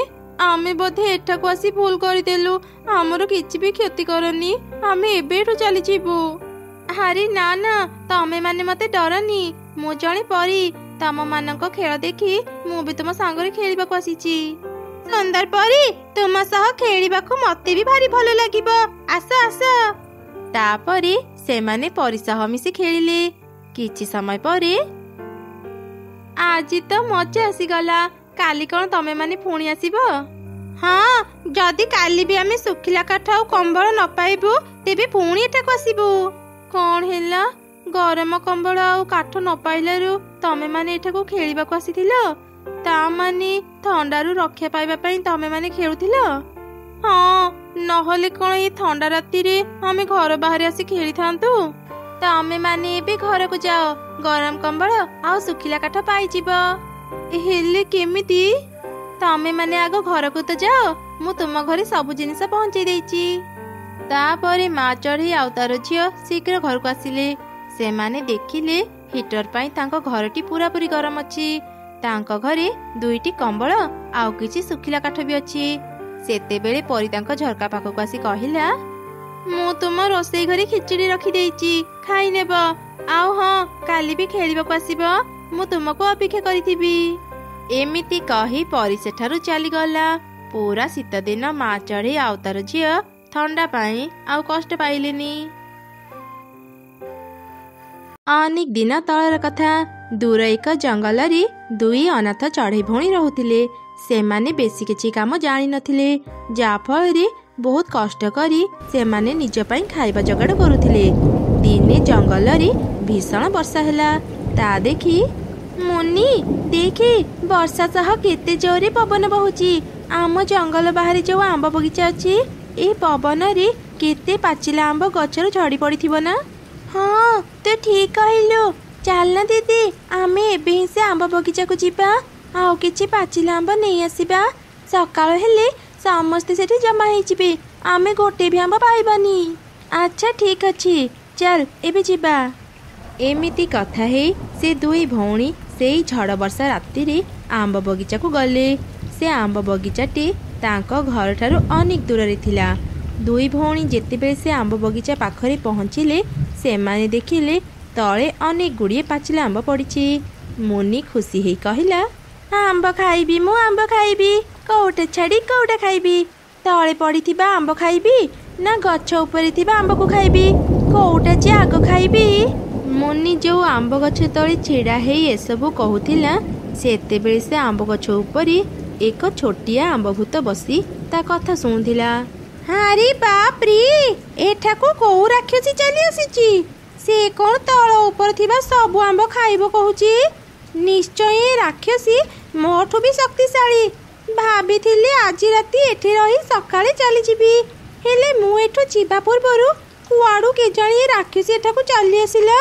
ଆମେ ବୋଧେ ଏଠାକୁ ଆସି ଭୁଲ କରିଦେଲୁ। ଆମର କିଛି ବି କ୍ଷତି କରନି, ଆମେ ଏବେଠୁ ଚାଲିଯିବୁ। ଆରେ ନା ନା, ତମେ ମାନେ ମତେ ଡରନି। ମୁଁ ଜଣେ ପରୀ। ତମ ମାନଙ୍କ ଖେଳ ଦେଖି ମୁଁ ବି ତୁମ ସାଙ୍ଗରେ ଖେଳିବାକୁ ଆସିଛି। ସୁନ୍ଦର ପରୀ, ତୁମ ସହ ଖେଳିବାକୁ ମତେ ବି ଭାରି ଭଲ ଲାଗିବ। ଆସ ଆସ। ତାପରେ ସେମାନେ ପରୀ ସହ ମିଶି ଖେଳିଲେ। କିଛି ସମୟ ପରେ, ଆଜି ତ ମଜା ଆସିଗଲା। କାଲି କଣ ତମେ ମାନେ ପୁଣି ଆସିବ? ହଁ, ଯଦି କାଲି ବି ଆମେ ଶୁଖିଲା କାଠ ଆଉ କମ୍ବଳ ନ ପାଇବୁ, ତେବେ ପୁଣି ଏଠାକୁ ଆସିବୁ। କଣ ହେଲା? ଗରମ କମ୍ବଳ ଆଉ କାଠ ନ ପାଇଲାରୁ ତମେ ମାନେ ଏଠାକୁ ଖେଳିବାକୁ ଆସିଥିଲ? ତା ମାନେ ଥଣ୍ଡାରୁ ରକ୍ଷା ପାଇବା ପାଇଁ ତମେ ମାନେ ଖେଳୁଥିଲ? ହଁ, ନହେଲେ କଣ ଏଇ ଥଣ୍ଡା ରାତିରେ ଆମେ ଘର ବାହାରେ ଆସି ଖେଳିଥାନ୍ତୁ? ତମେ ମାନେ ଏବେ ଘରକୁ ଯାଅ, ଗରମ କମ୍ବଳ ଆଉ ଶୁଖିଲା କାଠ ପାଇଯିବ। ହେଲେ କେମିତି? ତମେ ମାନେ ଆଗ ଘରକୁ ତ ଯାଅ, ମୁଁ ତୁମ ଘରେ ସବୁ ଜିନିଷ ପହଞ୍ଚେଇ ଦେଇଛି। ତାପରେ ମା ଚଢ଼େଇ ଆଉ ତାର ଝିଅ ଶୀଘ୍ର ଘରକୁ ଆସିଲେ। ସେମାନେ ଦେଖିଲେ ହିଟର ପାଇଁ ତାଙ୍କ ଘରଟି ପୁରାପୁରି ଗରମ ଅଛି। ତାଙ୍କ ଘରେ 2ଟି କମ୍ବଳ ଆଉ କିଛି ଶୁଖିଲା କାଠ ବି ଅଛି। ସେତେବେଳେ ପରୀ ତାଙ୍କ ଝରକା ପାଖକୁ ଆସି କହିଲା, ମୁଁ ତୁମ ରୋଷେଇ ଘରେ ଖିଚୁଡ଼ି ରଖିଦେଇଛି, ଖାଇ ନେବ। ଆଉ ହଁ, କାଲି ବି ଖେଳିବାକୁ ଆସିବ, ମୁଁ ତୁମକୁ ଅପେକ୍ଷା କରିଥିବି। ଏମିତି କହି ପରୀ ସେଠାରୁ ଚାଲିଗଲା। ପୁରା ଶୀତ ଦିନ ମା ଚଢ଼େଇ ଆଉ ତାର ଝିଅ ଥଣ୍ଡା ପାଇଁ ଆଉ କଷ୍ଟ ପାଇଲେନି। ଅନେକ ଦିନ ତଳର କଥା। ଦୂର ଏକ ଜଙ୍ଗଲରେ 2 ଅନାଥ ଚଢ଼େଇ ଭଉଣୀ ରହୁଥିଲେ। ସେମାନେ ବେଶୀ କିଛି କାମ ଜାଣିନଥିଲେ, ଯାହାଫଳରେ ବହୁତ କଷ୍ଟ କରି ସେମାନେ ନିଜ ପାଇଁ ଖାଇବା ଯୋଗାଡ଼ କରୁଥିଲେ। ଦିନେ ଜଙ୍ଗଲରେ ଭୀଷଣ ବର୍ଷା ହେଲା। ତା ଦେଖି, ମୁନି ଦେଖେ, ବର୍ଷା ସହ କେତେ ଜୋରରେ ପବନ ବହୁଛି। ଆମ ଜଙ୍ଗଲ ବାହାରେ ଯୋଉ ଆମ୍ବ ବଗିଚା ଅଛି, ଏହି ପବନରେ କେତେ ପାଚିଲା ଆମ୍ବ ଗଛରୁ ଝଡ଼ି ପଡ଼ିଥିବ ନା? ହଁ, ତୁ ଠିକ୍ କହିଲୁ। ଚାଲ ଦିଦି, ଆମେ ଏବେ ହିଁ ସେ ଆମ୍ବ ବଗିଚାକୁ ଯିବା, ଆଉ କିଛି ପାଚିଲା ଆମ୍ବ ନେଇ ଆସିବା। ସକାଳ ହେଲେ ସମସ୍ତେ ସେଠି ଜମା ହେଇଯିବେ, ଆମେ ଗୋଟେ ବି ଆମ୍ବ ପାଇବାନି। ଆଚ୍ଛା ଠିକ୍ ଅଛି, ଚାଲ ଏବେ ଯିବା। ଏମିତି କଥା ହେଇ ସେ 2 ଭଉଣୀ ସେଇ ଝଡ଼ ବର୍ଷା ରାତିରେ ଆମ୍ବ ବଗିଚାକୁ ଗଲେ। ସେ ଆମ୍ବ ବଗିଚାଟି ତାଙ୍କ ଘରଠାରୁ ଅନେକ ଦୂରରେ ଥିଲା। दुई भौणी जेतेबेले से आंब बगीचा पाखरे पहुँचिले सेमाने देखिले तले अनेक गुड़िए पाचिला आंब पड़ी। मुन्नी खुशी ही कहला, आंब खाइबी मु आंब खाइबी, कौटा छाड़ी कौटा खाइबी, तले पड़ी आंब खाइबी ना गछ उपरे थिबा आंब को खाइबी, कौटा जे आग खाइबी। मुन्नी जो आंब गछ तले छिड़ा हेई एसबू कहूथिला सेतेबेले से आंब गछ उपरे एक छोटिया आंबभूत बसी ता कथा शुणुथिला। अरे बाप रे, एठाकू कोउ राक्षसी चली आसीची, से कौन तल ऊपर थिबा सब आंब खाइबो कहूची। निश्चय राक्षसी मोठू भी शक्तिशाली। भाबिथिली आज राति एठी रही सकाळे चली जीबी, हेले मु एठू जीवा पूर्वरु कुआडू केजाणी राक्षसी एठाकू चली आसिला।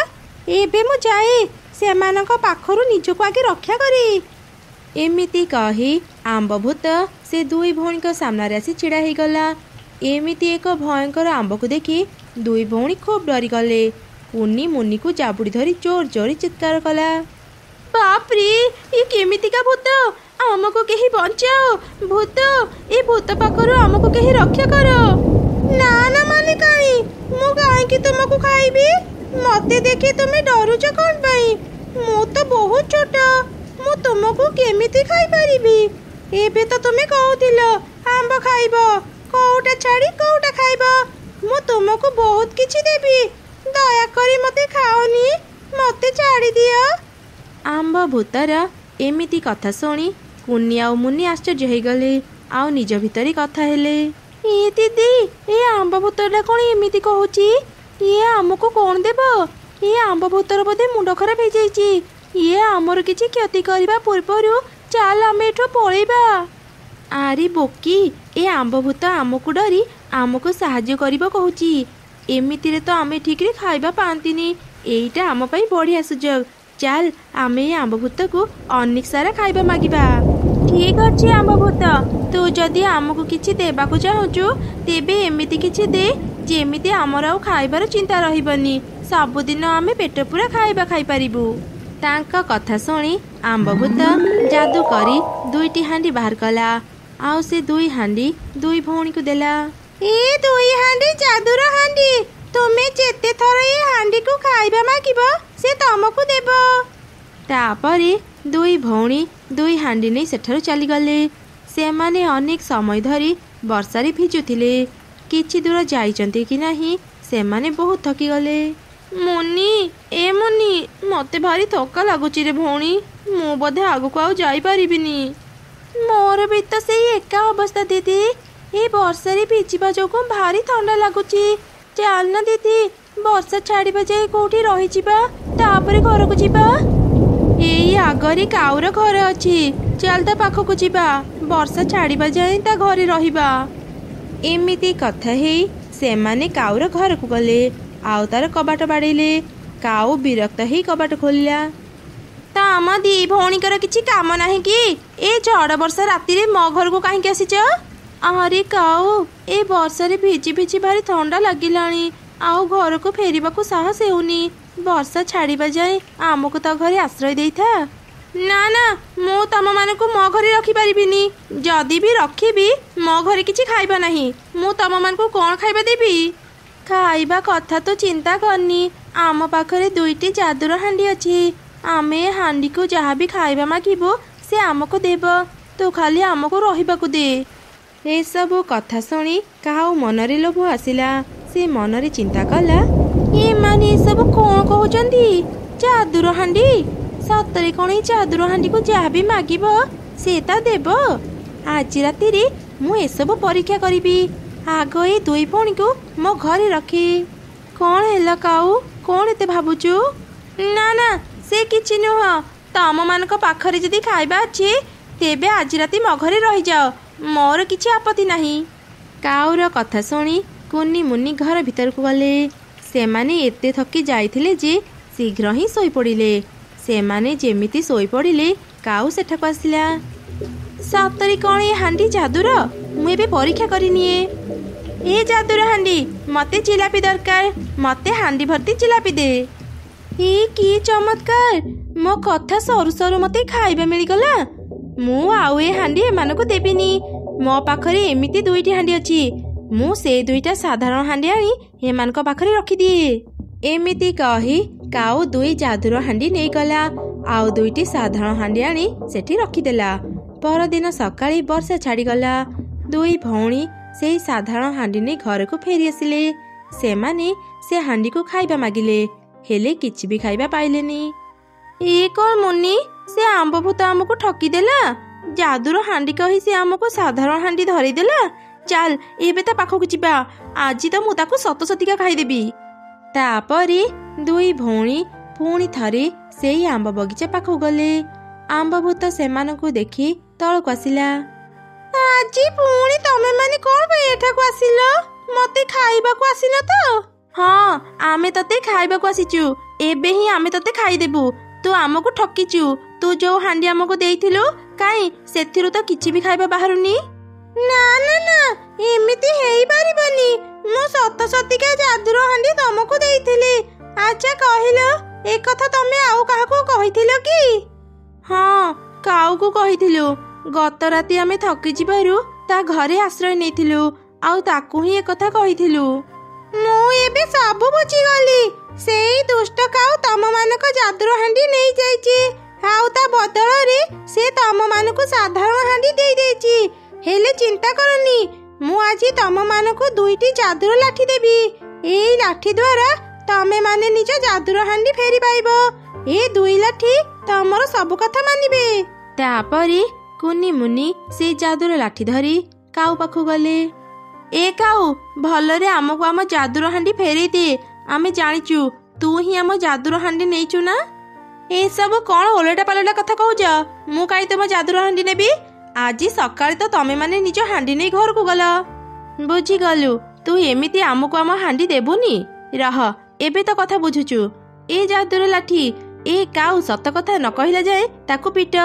एबे मु जाए सेमानक पाखरु निजको आगे रक्षा करी। एमिति कही आंबभूत से दुई भौणी सामने आसी छिड़ा हो गला। एमिति एक भयंकर आंब को देखी दुई भौणी खूब डरी गले। कुन्नी मुन्नी को जाबुड़ी धरी जोर जोर चित्कार कला, बाप रे ये केमितिका भूत, आमको कहीं बचाओ, भूत ए भूत पाखरु आमको कहीं रक्षा करो। ना ना मालिकाणी, मु काहे तुमको खाइबी, मते देखी तुम्हें डरुच कौन पाई, मु तो बहुत छोट, मु तुमको केमिति खाई परिबी। एबे तो तुम्हें कहूथिलो आंब खाइबो, कौटा छाड़ी कौटा खाइबो, मु तुमको बहुत किछि देबी, दया करी मते खाओनी, मते छाड़ी दियो। आंब भूतर एमिति कथा शुणी कुन्नी आ मुन्नी आश्चर्य हो गले, आउ निज भितरी कथा हेले। ए दीदी, ए आंब भूतरटा कौन एमिति कहूची, ये आमको कौन देव, ये आंब भूतर बोधे मुंड खराब हो जाइए, ये आमर किछि क्षति करबा पूर्वरु चाल आम एठो पळेबा। आरे बोकी, ए आंब भूत आमको डरी आमको साहाय्य करिबो कहूची, एमितिरे तो आमे ठीक रे खाइबा पांतिनी, एइटा आम पई बढ़िया सुजोग, चाल आमे ए आंब भूत को अनेक सारा खाइबा मागिबा। ठीक अछि आंब भूत, तू जदि आमको किछि देबाको चाहुचु तेबे एमिति किछि दे जेमिति आमर आउ खाइबार चिंता रहिबनी, सबुदिन आमे पेट पूरा खाइबा खाइ परिबु। तांका कथा शुणी आंबभूत जादू करी दुईटी हांडी बाहर कला, आउ से दुई हांडी दुई भौणी को देला। ए दुई हांडी जादूर हांडी, तुमे जेते थर ए हांडी को खाइबा मागिबो से तमको देबो। तापरे दुई भौणी दुई हांडी नहीं सेठारु चली गले। सेमाने अनेक समय धरी वर्षारे भिजुथिले, किछि दूर जाइचंती कि नाही सेमाने बहुत थकी गले। मुन्नी ए मुन्नी, मते भारी थका लागुची रे भौणी, मु बोधे आगको आउ जाई परिबिनी। मोर भी तो सेई एका अवस्था दीदी, ए वर्षारे भिजिबा जोगु भारी ठंडा लागुची। चल ना दीदी, वर्षा छाड़िबा जाए कोठी रही जिबा, तापरे घर को जिबा। एई आगरे काउर घर अछि, चल ता पाखको जिबा, वर्षा छाड़िबा जाए ता घरे रहिबा। एमिति कथा हेई सेमाने काउर घर को गले, आउ तार कबाट बाड़ेले। काउ विरक्त ही कबाट खोलिया। ता आम दी भौणीकर किछि काम नाही कि, ए झड़ वर्षा राति रे मो घर को काहे आसीच। अरे काउ, ए वर्षा रे भिजी भिजी भारी ठंडा लागिलाणी, आउ घर को फेरिबा को साहस हेउनी, वर्षा छाड़िबा जाए आमको ता घरे आश्रय देइथा। ना ना, मु तम मानकु मो घरे रखी परिबिनी, जदि भी रखिबी मो घरे किछि खाइबा नाही, मु तम मानकु कोन खाइबा देबी। खाइबा कथा तो चिंता करनी, आम पाखरे दुईटी जादूर हांडी अछि, आमे हांडी को जहाँ भी खाइबा मागिबो से आमको देब, तो खाली आमको रहिबाकु दे। ए सबु कथा शुणी काउ मनरे लोभ आसिला। से मनरे चिंता कला, ए माने सब कोन कहउचंदी, जादूर हांडी, सतरे कोन ए जादूर हांडी को जहाँ भी मागिबो से ता देब। आज राति रे मु ए सब परीक्षा करिबी, आग ए दुई भौणी को मो घरे रखी। कौन है काऊ, कौन एते भाबुचु? ना ना, से किछि नुह, तम मानक पाखरे जदि खाइबा अछि तेबे आज राति मो घरे रहि जाओ, मोर किछि आपत्ति नाही। काऊर कथा शुणी कुन्नी मुन्नी घर भीतर को गले। सेमाने एते थकी जाइथिले जे शीघ्र ही सोई पड़िले। सेमाने जेमिति सोई पड़िले काऊ सेठाको आसिला। सतरे कौन ए हांडी जादूर, मु एबे परीक्षा करिनिए। ए जादूर हांडी, मते जिलापी दरकार, मते हांडी भर्ती जिलापी दे। ए की चमत्कार, मो कथा सरू सरू मते खाइबा मिलिगला। मु आउ ए हांडी एमानको देबिनी, मो पाखरे एमिति दुईटी हांडी अछि, ମୁଁ ସେ ଦୁଇଟା ସାଧାରଣ ହାଣ୍ଡି ଆଣି ଏମାନଙ୍କ ପାଖରେ ରଖିଦିଏ। ଏମିତି କହି କାଉ 2 ଯାଦୁର ହାଣ୍ଡି ନେଇଗଲା ଆଉ 2ଟି ସାଧାରଣ ହାଣ୍ଡି ଆଣି ସେଠି ରଖିଦେଲା। ପରଦିନ ସକାଳେ ବର୍ଷା ଛାଡ଼ିଗଲା। 2 ଭଉଣୀ ସେଇ ସାଧାରଣ ହାଣ୍ଡି ନେଇ ଘରକୁ ଫେରି ଆସିଲେ। ସେମାନେ ସେ ହାଣ୍ଡିକୁ ଖାଇବା ମାଗିଲେ, ହେଲେ କିଛି ବି ଖାଇବା ପାଇଲେନି। ଏ କ'ଣ ମୁନି, ସେ ଆମ୍ବଭୂତ ଆମକୁ ଠକିଦେଲା। ଯାଦୁର ହାଣ୍ଡି କହି ସେ ଆମକୁ ସାଧାରଣ ହାଣ୍ଡି ଧରେଇଦେଲା। ଚାଲ ଏବେ ତା ପାଖକୁ ଯିବା। ଆଜି ତ ମୁଁ ତାକୁ ସତସତିକା ଖାଇଦେବି। ତାପରେ 2 ଭଉଣୀ ପୁଣି ଥରେ ସେଇ ଆମ୍ବ ବଗିଚା ପାଖକୁ ଗଲେ। ଆମ୍ବଭୂତ ସେମାନଙ୍କୁ ଦେଖି ତଳକୁ ଆସିଲା। ଆଜି ପୁଣି ତମେ ମାନେ କ'ଣ ପାଇଁ ଏଠାକୁ ଆସିଲ? ମତେ ଖାଇବାକୁ ଆସିନ ତ? ହଁ, ଆମେ ତତେ ଖାଇବାକୁ ଆସିଛୁ। ଏବେ ହିଁ ଆମେ ତତେ ଖାଇଦେବୁ। ତୁ ଆମକୁ ଠକିଛୁ। ତୁ ଯୋଉ ହାଣ୍ଡି ଆମକୁ ଦେଇଥିଲୁ, କାଇଁ ସେଥିରୁ ତ କିଛି ବି ଖାଇବା ବାହାରୁନି। ନା ନା ନା, ଏମିତି ହେଇପାରିବନି। ମୁଁ ସତସତିକା ଯାଦୁର ହାଣ୍ଡି ତମକୁ ଦେଇଥିଲି। ଆଚ୍ଛା କହିଲ, ଏକଥା ତମେ ଆଉ କାହାକୁ କହିଥିଲ କି? ହଁ, କାଉକୁ କହିଥିଲୁ। ଗତ ରାତି ଆମେ ଥକି ଯିବାରୁ ତା ଘରେ ଆଶ୍ରୟ ନେଇଥିଲୁ ଆଉ ତାକୁ ହିଁ ଏକଥା କହିଥିଲୁ। ମୁଁ ଏବେ ସବୁ ବୁଝିଗଲି। ସେଇ ଦୁଷ୍ଟ କାଉ ତମମାନଙ୍କ ଯାଦୁର ହାଣ୍ଡି ନେଇଯାଇଛି ଆଉ ତା ବଦଳରେ ସେ ତମମାନଙ୍କୁ ସାଧାରଣ ହାଣ୍ଡି ଦେଇଦେଇଛି। ହେଲେ ଚିନ୍ତା କରନି, ମୁଁ ଆଜି ତମମାନଙ୍କୁ 2ଟି ଯାଦୁର ଲାଠି ଦେବି। ଏଇ ଲାଠି ଦ୍ୱାରା ତମେ ମାନେ ନିଜ ଯାଦୁର ହାଣ୍ଡି ଫେରି ପାଇବ। ଏ 2 ଲାଠି ତମର ସବୁ କଥା ମାନିବେ। ତାପରେ କୁନି ମୁନି ସେଇ ଯାଦୁର ଲାଠି ଧରି କାଉ ପାଖକୁ ଗଲେ। ଏ କାଉ, ଭଲରେ ଆମକୁ ଆମ ଯାଦୁର ହାଣ୍ଡି ଫେରେଇ ଦେ। ଆମେ ଜାଣିଛୁ ତୁ ହିଁ ଆମ ଯାଦୁର ହାଣ୍ଡି ନେଇଛୁ ନା। ଏସବୁ କ'ଣ ଓଲଟା ପାଲଟା କଥା କହୁଛ? ମୁଁ କାହିଁ ତମ ଯାଦୁର ହାଣ୍ଡି ନେବି? ଆଜି ସକାଳେ ତ ତମେ ମାନେ ନିଜ ହାଣ୍ଡି ନେଇ ଘରକୁ ଗଲ। ବୁଝିଗଲୁ, ତୁ ଏମିତି ଆମକୁ ଆମ ହାଣ୍ଡି ଦେବୁନି। ରହ, ଏବେ ତ କଥା ବୁଝୁଛୁ। ଏ ଯାଦୁର ଲାଠି, ଏ କାଉ ସତ କଥା ନ କହିଲା ଯାଏ ତାକୁ ପିଟ।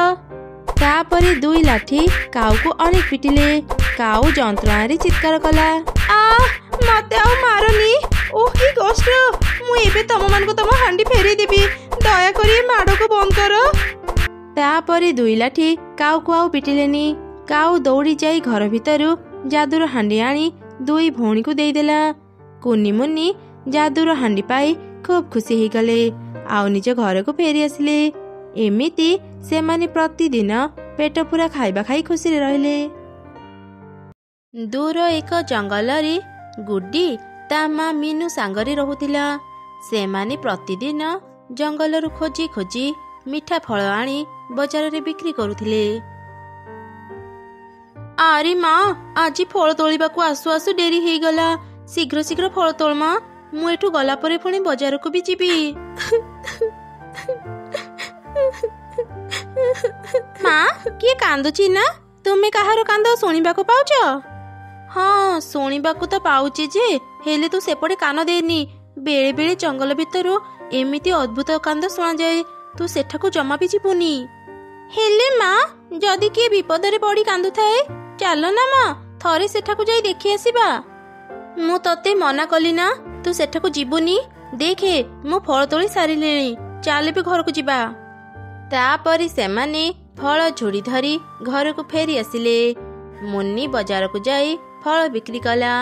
ତାପରେ 2 ଲାଠି କାଉକୁ ଅନେକ ପିଟିଲେ। କାଉ ଯନ୍ତ୍ରଣାରେ ଚିତ୍କାର କଲା। ମତେ ଆଉ ମାରନି। ଓଃ କି କଷ୍ଟ। ମୁଁ ଏବେ ତମମାନଙ୍କୁ ତମ ହାଣ୍ଡି ଫେରେଇ ଦେବି। ଦୟାକରି ଏ ମାଡ଼କୁ ବନ୍ଦ କର। ତାପରେ 2 ଲାଠି କାଉକୁ ଆଉ ପିଟିଲେନି। କାଉ ଦୌଡ଼ି ଯାଇ ଘର ଭିତରୁ ଯାଦୁର ହାଣ୍ଡି ଆଣି 2 ଭଉଣୀକୁ ଦେଇଦେଲା। କୁନି ମୁନି ଯାଦୁର ହାଣ୍ଡି ପାଇ ଖୁବ୍ ଖୁସି ହେଇଗଲେ ଆଉ ନିଜ ଘରକୁ ଫେରି ଆସିଲେ। ଏମିତି ସେମାନେ ପ୍ରତିଦିନ ପେଟ ପୂରା ଖାଇବା ଖାଇ ଖୁସିରେ ରହିଲେ। ଦୂର ଏକ ଜଙ୍ଗଲରେ ଗୁଡ୍ଡି ତା ମା ମିନୁ ସାଙ୍ଗରେ ରହୁଥିଲା। ସେମାନେ ପ୍ରତିଦିନ ଜଙ୍ଗଲରୁ ଖୋଜି ଖୋଜି ମିଠା ଫଳ ଆଣି ବଜାରରେ ବିକ୍ରି କରୁଥିଲେ। ଆରେ ମା, ଆଜି ଫଳ ତୋଳିବାକୁ ଆସୁ ଆସୁ ଡେରି ହେଇଗଲା। ଶୀଘ୍ର ଶୀଘ୍ର ଫଳ ତୋଳ ମା, ମୁଁ ଏଠୁ ଗଲା ପରେ ପୁଣି ବଜାରକୁ ବି ଯିବି। ମା, କିଏ କାନ୍ଦୁଛି ନା? ତୁମେ କାହାର କାନ୍ଦ ଶୁଣିବାକୁ ପାଉଛ? ହଁ, ଶୁଣିବାକୁ ତ ପାଉଛି ଯେ, ହେଲେ ତୁ ସେପଟେ କାନ ଦେନି। ବେଳେ ବେଳେ ଜଙ୍ଗଲ ଭିତରୁ ଏମିତି ଅଦ୍ଭୁତ କାନ୍ଦ ଶୁଣାଯାଏ। ତୁ ସେଠାକୁ ଜମା ବି ଯିବୁନି। ହେଲେ ମା, ଯଦି କିଏ ବିପଦରେ ପଡ଼ି କାନ୍ଦୁଥାଏ, ଚାଲ ନା ମା, ଥରେ ସେଠାକୁ ଯାଇ ଦେଖି ଆସିବା। ମୁଁ ତତେ ମନା କଲି ନା, ତୁ ସେଠାକୁ ଯିବୁନି। ଦେଖେ, ମୁଁ ଫଳ ତୋଳି ସାରିଲିଣି। ଚାଲ ବି ଘରକୁ ଯିବା। ତାପରେ ସେମାନେ ଫଳ ଝୁଡ଼ି ଧରି ଘରକୁ ଫେରି ଆସିଲେ। ମୁନି ବଜାରକୁ ଯାଇ ଫଳ ବିକ୍ରି କଲା।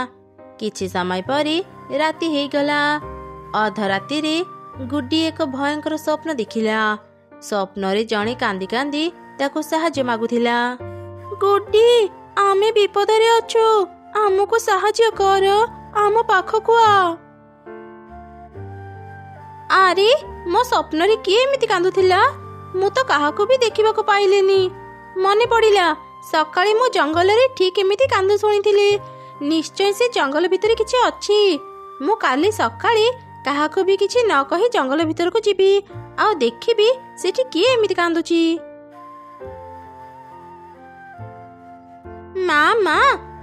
କିଛି ସମୟ ପରେ ରାତି ହେଇଗଲା। ଅଧରାତିରେ ଗୁଡ୍ଡି ଏକ ଭୟଙ୍କର ସ୍ୱପ୍ନ ଦେଖିଲା। ସ୍ୱପ୍ନରେ ଜଣେ କାନ୍ଦି କାନ୍ଦି ତାକୁ ସାହାଯ୍ୟ ମାଗୁଥିଲା। ଗୁଡ୍ଡି, ଆମେ ବିପଦରେ ଅଛୁ। ଆମକୁ ସାହାଯ୍ୟ କର। ଆମ ପାଖକୁ ଆ। ଆରେ, ମୋ ସ୍ୱପ୍ନରେ କିଏ ଏମିତି କାନ୍ଦୁଥିଲା? ମୁଁ ତ କାହାକୁ ବି ଦେଖିବାକୁ ପାଇଲିନି। ମନେ ପଡ଼ିଲା, ସକାଳେ ମୁଁ ଜଙ୍ଗଲରେ ଠିକ୍ ଏମିତି କାନ୍ଦ ଶୁଣିଥିଲି। ନିଶ୍ଚୟ ସେ ଜଙ୍ଗଲ ଭିତରେ କିଛି ଅଛି। ମୁଁ କାଲି ସକାଳେ କାହାକୁ ବି କିଛି ନ କହି ଜଙ୍ଗଲ ଭିତରକୁ ଯିବି ଆଉ ଦେଖିବି ସେଠି କିଏ ଏମିତି କାନ୍ଦୁଛି। ମା,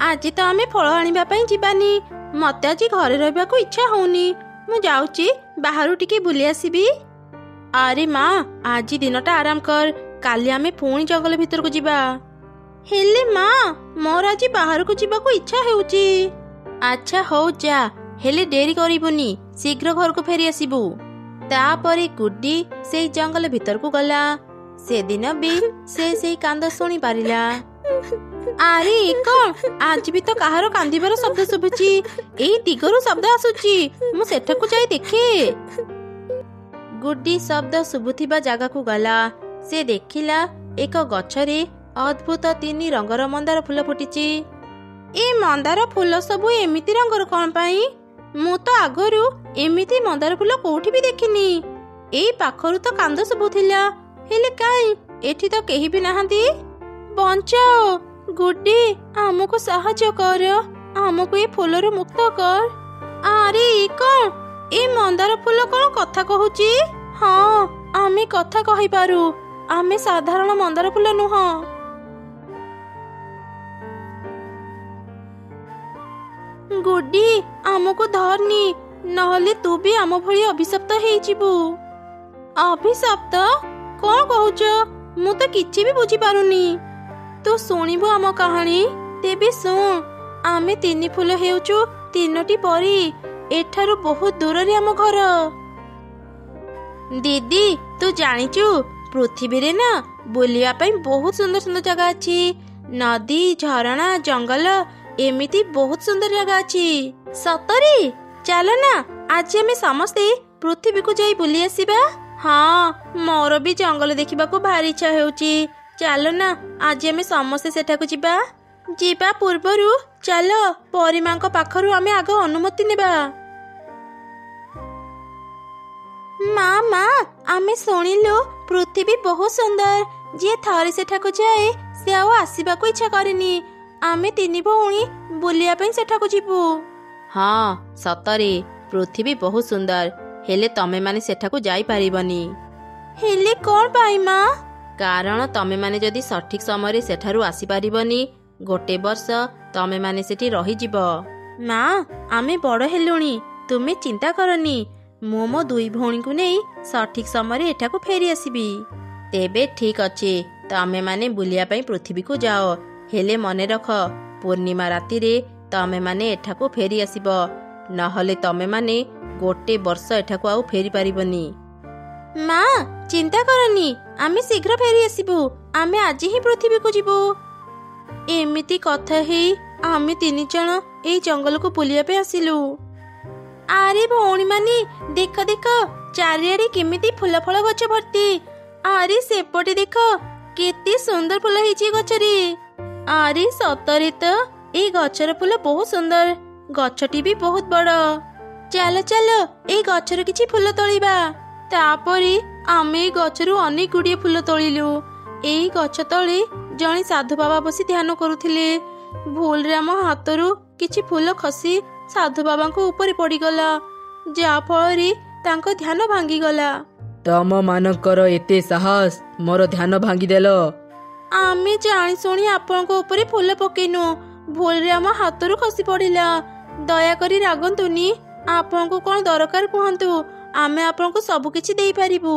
ଆଜି ତ ଆମେ ଫଳ ଆଣିବା ପାଇଁ ଯିବାନି। ମତେ ଆଜି ଘରେ ରହିବାକୁ ଇଚ୍ଛା ହଉନି। ମୁଁ ଯାଉଛି ବାହାରୁ ଟିକେ ବୁଲି ଆସିବି। ଆରେ ମା, ଆଜି ଦିନଟା ଆରାମ କର। କାଲି ଆମେ ପୁଣି ଜଙ୍ଗଲ ଭିତରକୁ ଯିବା। ହେଲେ ମା, ମୋର ଆଜି ବାହାରକୁ ଯିବାକୁ ଇଚ୍ଛା ହେଉଛି। ଆଚ୍ଛା ହଉ ଯା, ହେଲେ ଡେରି କରିବୁନି। ଶୀଘ୍ର ଘରକୁ ଫେରି ଆସିବୁ। ତାପରେ ଗୁଡ୍ଡି ସେଇ ଜଙ୍ଗଲ ଭିତରକୁ ଗଲା। ସେଦିନ ବି ସେ ସେଇ କାନ୍ଦ ଶୁଣି ପାରିଲା। ଆରେ କଣ ଆଜି ବି ତ କାହାର କାନ୍ଦିବାର ଶବ୍ଦ ଶୁଭୁଛି। ଏଇ ଦିଗରୁ ଶବ୍ଦ ଆସୁଛି, ମୁଁ ସେଠାକୁ ଯାଇ ଦେଖେ। ଗୁଡ୍ଡି ଶବ୍ଦ ଶୁଭୁଥିବା ଜାଗାକୁ ଗଲା। ସେ ଦେଖିଲା ଏକ ଗଛରେ ଅଦ୍ଭୁତ 3 ରଙ୍ଗର ମନ୍ଦାର ଫୁଲ ଫୁଟିଛି। ଏ ମନ୍ଦାର ଫୁଲ ସବୁ ଏମିତି ରଙ୍ଗର କଣ ପାଇଁ? ମୁଁ ତ ଆଗରୁ ଏମିତି ମନ୍ଦାର ଫୁଲ କୋଉଠି ବି ଦେଖିନି। ଏଇ ପାଖରୁ ତ କାନ୍ଦ ଶୁଭୁଥିଲା, ହେଲେ କାଇଁ ଏଠି ତ କେହି ବି ନାହାନ୍ତି। ବଞ୍ଚାଅ ଗୁଡ୍ଡି, ଆମକୁ ସାହାଯ୍ୟ କର, ଆମକୁ ଏ ଫୁଲରୁ ମୁକ୍ତ କର। ଆରେ କଣ ଏ ମନ୍ଦାର ଫୁଲ କଣ କଥା କହୁଛି? ହଁ, ଆମେ କଥା କହିପାରୁ, ଆମେ ସାଧାରଣ ମନ୍ଦାର ଫୁଲ ନୁହଁ। ଗୁଡ୍ଡି, ଆମକୁ ଧରନି, ନହେଲେ ତୁ ବି ଆମ ଭଳି ଅଭିଶପ୍ତ ହେଇଯିବୁ। ଅଭିଶପ୍ତ? କଣ କହୁଛ? ମୁଁ ତ କିଛି ବି ବୁଝିପାରୁନି। ତୁ ଶୁଣିବୁ ଆମ କାହାଣୀ? ତେବେ ଶୁଣ। ଆମେ 3 ଫୁଲ ହେଉଛୁ 3ଟି ପରି। ଏଠାରୁ ବହୁତ ଦୂରରେ ଆମ ଘର। ଦିଦି, ତୁ ଜାଣିଛୁ ପୃଥିବୀରେ ନା ବୁଲିବା ପାଇଁ ବହୁତ ସୁନ୍ଦର ସୁନ୍ଦର ଜାଗା ଅଛି। ନଦୀ, ଝରଣା, ଜଙ୍ଗଲ, ଏମିତି ବହୁତ ସୁନ୍ଦର ଜାଗା ଅଛି। ସତରେ? ଚାଲ ନା ଆଜି ଆମେ ସମସ୍ତେ ପୃଥିବୀକୁ ଯାଇ ବୁଲି ଆସିବା। ହଁ, ମୋର ବି ଜଙ୍ଗଲ ଦେଖିବାକୁ ଭାରି ଇଚ୍ଛା ହେଉଛି। ଚାଲ ନା ଆଜି ଆମେ ସମସ୍ତେ ସେଠାକୁ ଯିବା। ଯିବା ପୂର୍ବରୁ ଚାଲ ପରୀମାଙ୍କ ପାଖରୁ ଆମେ ଆଗ ଅନୁମତି ନେବା। ମା, ଆମେ ଶୁଣିଲୁ ପୃଥିବୀ ବହୁତ ସୁନ୍ଦର। ଯିଏ ଥରେ ସେଠାକୁ ଯାଏ ସେ ଆଉ ଆସିବାକୁ ଇଚ୍ଛା କରେନି। ଆମେ 3 ଭଉଣୀ ବୁଲିବା ପାଇଁ ସେଠାକୁ ଯିବୁ। ହଁ, ସତରେ ପୃଥିବୀ ବହୁତ ସୁନ୍ଦର, ହେଲେ ତମେ ମାନେ ସେଠାକୁ ଯାଇପାରିବନି। ହେଲେ କଣ ପାଇଁ ମା? କାରଣ ତମେ ମାନେ ଯଦି ସଠିକ ସମୟରେ ସେଠାରୁ ଆସିପାରିବନି, 1 ବର୍ଷ ତମେ ମାନେ ସେଠି ରହିଯିବ। ମା, ଆମେ ବଡ଼ ହେଲୁଣି, ତୁମେ ଚିନ୍ତା କରନି। ମୁଁ ମୋ 2 ଭଉଣୀଙ୍କୁ ନେଇ ସଠିକ ସମୟରେ ଏଠାକୁ ଫେରି ଆସିବି। ତେବେ ଠିକ ଅଛି, ତମେ ମାନେ ବୁଲିବା ପାଇଁ ପୃଥିବୀକୁ ଯାଅ, ହେଲେ ମନେ ରଖ ପୂର୍ଣ୍ଣିମା ରାତିରେ ତମେ ମାନେ ଏଠାକୁ ଫେରି ଆସିବ, ନହେଲେ ତମେ ମାନେ 1 ବର୍ଷ ଏଠାକୁ ଆଉ ଫେରି ପାରିବନି। ମା, ଚିନ୍ତା କରନି, ଆମେ ଶୀଘ୍ର ଫେରି ଆସିବୁ। ଆମେ ଆଜି ହିଁ ପୃଥିବୀକୁ ଯିବୁ। ଏମିତି କଥା ହେଇ ଆମେ 3 ଜଣ ଏଇ ଜଙ୍ଗଲକୁ ବୁଲିବା ପାଇଁ ଆସିଲୁ। ଆରେ ଭଉଣୀ ମାନେ, ଦେଖ ଦେଖ ଚାରିଆଡେ କେମିତି ଫୁଲ ଫଳ ଗଛ ଭର୍ତ୍ତି। ଆରେ ସେପଟେ ଦେଖ କେତେ ସୁନ୍ଦର ଫୁଲ ହେଇଛି ଗଛରେ। ଆରେ ସତରେ ତ ଏଇ ଗଛର ଫୁଲ ବହୁତ ସୁନ୍ଦର, ଗଛଟି ବି ବହୁତ ବଡ଼। ଚାଲ ଚାଲ ଏଇ ଗଛର କିଛି ଫୁଲ ତୋଳିବା। ତାପରେ ଆମେ ଏଇ ଗଛରୁ ଅନେକ ଗୁଡ଼ିଏ ଫୁଲ ତୋଳିଲୁ। ଏଇ ଗଛ ତଳେ ଜଣେ ସାଧୁ ବାବା ବସି ଧ୍ୟାନ କରୁଥିଲେ। ଭୁଲରେ ଆମ ହାତରୁ କିଛି ଫୁଲ ଖସି ସାଧୁ ବାବାଙ୍କ ଉପରେ ପଡ଼ିଗଲା, ଯାହା ଫଳରେ ତାଙ୍କ ଧ୍ୟାନ ଭାଙ୍ଗିଗଲା। ତମ ମାନଙ୍କର ଏତେ ସାହସ, ମୋର ଧ୍ୟାନ ଭାଙ୍ଗିଦେଲ। ଆମେ ଜାଣିଶୁଣି ଆପଣଙ୍କ ଉପରେ ଫୁଲ ପକେଇନୁ, ଭୁଲରେ ଆମ ହାତରୁ ଖସି ପଡ଼ିଲା। ଦୟାକରି ରାଗନ୍ତୁନି, ଆପଣଙ୍କୁ କଣ ଦରକାର କୁହନ୍ତୁ, ଆମେ ଆପଣଙ୍କୁ ସବୁ କିଛି ଦେଇପାରିବୁ।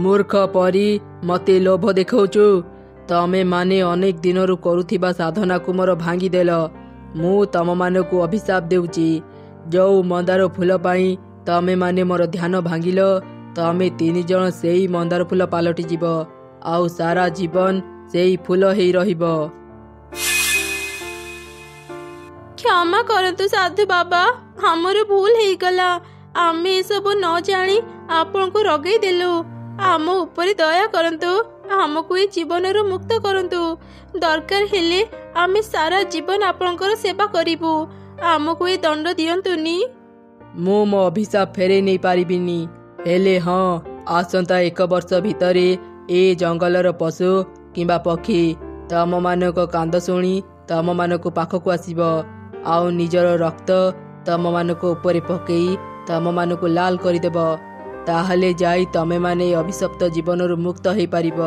ମୂର୍ଖ ପରି ମତେ ଲୋଭ ଦେଖାଉଛୁ। ତମେ ମାନେ ଅନେକ ଦିନରୁ କରୁଥିବା ସାଧନାକୁ ମୋର ଭାଙ୍ଗିଦେଲ। ମୁଁ ତମମାନଙ୍କୁ ଅଭିଶାପ ଦେଉଛି। ଯୋଉ ମନ୍ଦାର ଫୁଲ ପାଇଁ ତମେ ମାନେ ମୋର ଧ୍ୟାନ ଭାଙ୍ଗିଲ, ତମେ 3 ଜଣ ସେଇ ମନ୍ଦାର ଫୁଲ ପାଲଟି ଯିବ, ଆଉ ସାରା ଜୀବନ ସେଇ ଫୁଲ ହେଇ ରହିବ। କ୍ଷମା କରନ୍ତୁ ସାଧୁ ବାବା, ଆମର ଭୁଲ ହେଇଗଲା। ଆମେ ଏସବୁ ନ ଜାଣି ଆପଣଙ୍କୁ ରଗେଇ ଦେଲୁ। ଆମ ଉପରେ ଦୟା କରନ୍ତୁ, ଆମକୁ ଏ ଜୀବନରୁ ମୁକ୍ତ କରନ୍ତୁ। ଦରକାର ହେଲେ ଆମେ ସାରା ଜୀବନ ଆପଣଙ୍କର ସେବା କରିବୁ। ଆମକୁ ଏ ଦଣ୍ଡ ଦିଅନ୍ତୁନି। ମୁଁ ମୋ ଅଭିଶାପ ଫେରେଇ ନେଇ ପାରିବିନି, ହେଲେ ହଁ, ଆସନ୍ତା 1 ବର୍ଷ ଭିତରେ ଏ ଜଙ୍ଗଲର ପଶୁ କିମ୍ବା ପକ୍ଷୀ ତମମାନଙ୍କ କାନ୍ଦ ଶୁଣି ତମମାନଙ୍କ ପାଖକୁ ଆସିବ, ଆଉ ନିଜର ରକ୍ତ ତମମାନଙ୍କ ଉପରେ ପକେଇ ତମମାନଙ୍କୁ ଲାଲ କରିଦେବ। ତାହେଲେ ଯାଇ ତମେମାନେ ଅଭିଶପ୍ତ ଜୀବନରୁ ମୁକ୍ତ ହେଇପାରିବ।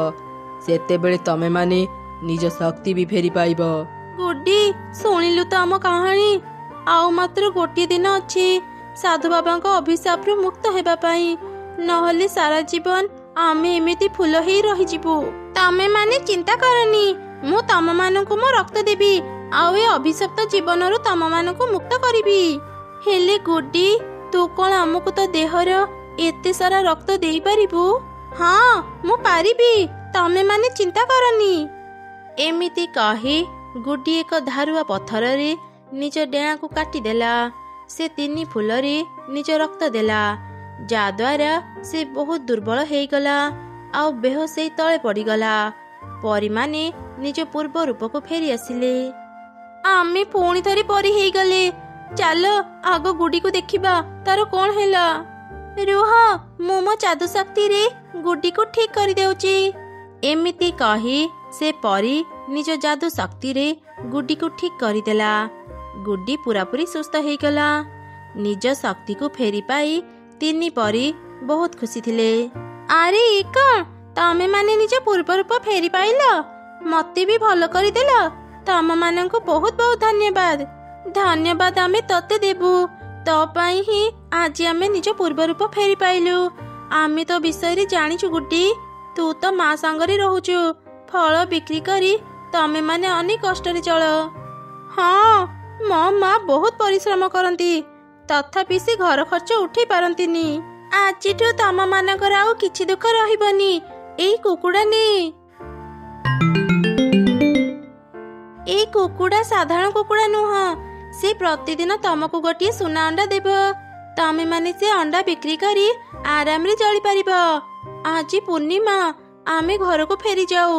ସେତେବେଳେ ତମେମାନେ ନିଜ ଶକ୍ତି ବି ଫେରି ପାଇବ। ଗୁଡ୍ଡି, ଶୁଣିଲୁ ତ ଆମ କାହାଣୀ। ଆଉ ମାତ୍ର 1 ଦିନ ଅଛି ସାଧୁ ବାବାଙ୍କ ଅଭିଶାପରୁ ମୁକ୍ତ ହେବା ପାଇଁ, ନହେଲେ ସାରା ଜୀବନ ଆମେ ଏମିତି ଫୁଲ ହେଇ ରହିଯିବୁ। ତମେ ମାନେ ଚିନ୍ତା କରନି, ମୁଁ ତମମାନଙ୍କୁ ମୋ ରକ୍ତ ଦେବି, ଆଉ ଏ ଅଭିଶପ୍ତ ଜୀବନରୁ ତମମାନଙ୍କୁ ମୁକ୍ତ କରିବି। ହେଲେ ଗୁଡ୍ଡି, ତୁ କଣ ଆମକୁ ତ ଦେହର ଏତେ ସାରା ରକ୍ତ ଦେଇପାରିବୁ? ହଁ, ମୁଁ ପାରିବି, ତମେ ମାନେ ଚିନ୍ତା କରନି। ଏମିତି କହି ଗୁଡି ଏକ ଧାରୁଆ ପଥରରେ ନିଜ ଡେଣାକୁ କାଟିଦେଲା। ସେ 3 ଫୁଲରେ ନିଜ ରକ୍ତ ଦେଲା, ଯାଦ୍ୱାରା ସେ ବହୁତ ଦୁର୍ବଳ ହେଇଗଲା ଆଉ ବେହୋସ ହେଇ ତଳେ ପଡ଼ିଗଲା। ପରୀମାନେ ନିଜ ପୂର୍ବ ରୂପକୁ ଫେରି ଆସିଲେ। ଆମେ ପୁଣି ଥରେ ପରୀ ହେଇଗଲେ। ଚାଲ ଆଗ ଗୁଡିକୁ ଦେଖିବା ତାର କ'ଣ ହେଲା। ରୁହ, ମୁଁ ମୋ ଯାଦୁ ଶକ୍ତିରେ ଗୁଡିକୁ ଠିକ କରିଦେଉଛି। ଏମିତି କହି ସେ ପରୀ ନିଜ ଯାଦୁ ଶକ୍ତିରେ ଗୁଡିକୁ ଠିକ କରିଦେଲା। ଗୁଡି ପୁରାପୁରି ସୁସ୍ଥ ହେଇଗଲା। ନିଜ ଶକ୍ତିକୁ ଫେରି ପାଇ 3 ପରୀ ବହୁତ ଖୁସି ଥିଲେ। ଆରେ କ'ଣ ତମେ ମାନେ ନିଜ ପୂର୍ବ ରୂପ ଫେରି ପାଇଲ? ମତେ ବି ଭଲ କରିଦେଲ। ତମ ମାନଙ୍କୁ ବହୁତ ବହୁତ ଧନ୍ୟବାଦ। ଧନ୍ୟବାଦ ଆମେ ତତେ ଦେବୁ। ତୋ ପାଇଁ ହିଁ ଆଜି ଆମେ ନିଜ ପୂର୍ବ ରୂପ ଫେରି ପାଇଲୁ। ଆମେ ତ ବିଷୟରେ ଜାଣିଛୁ ଗୁଡି। ତୁ ତ ମା ସାଙ୍ଗରେ ରହୁଛୁ। ଫଳ ବିକ୍ରି କରି ତମେ ମାନେ ଅନେକ କଷ୍ଟରେ ଚଳ। ହଁ, ମୋ ମା ବହୁତ ପରିଶ୍ରମ କରନ୍ତି, ତଥାପି ସେ ଘର ଖର୍ଚ୍ଚ ଉଠେଇ ପାରନ୍ତିନି। ଆଜିଠୁ ତମ ମାନଙ୍କର ଆଉ କିଛି ଦୁଃଖ ରହିବନି। ଏଇ କୁକୁଡ଼ା ନେ। ଏଇ କୁକୁଡ଼ା ସାଧାରଣ କୁକୁଡ଼ା ନୁହଁ। ସେ ପ୍ରତିଦିନ ତମକୁ ଗୋଟିଏ ସୁନା ଅଣ୍ଡା ଦେବ। ତମେ ମାନେ ସେ ଅଣ୍ଡା ବିକ୍ରି କରି ଆରାମରେ ଚଳିପାରିବ। ଆଜି ପୂର୍ଣ୍ଣିମା, ଆମେ ଘରକୁ ଫେରି ଯାଉ,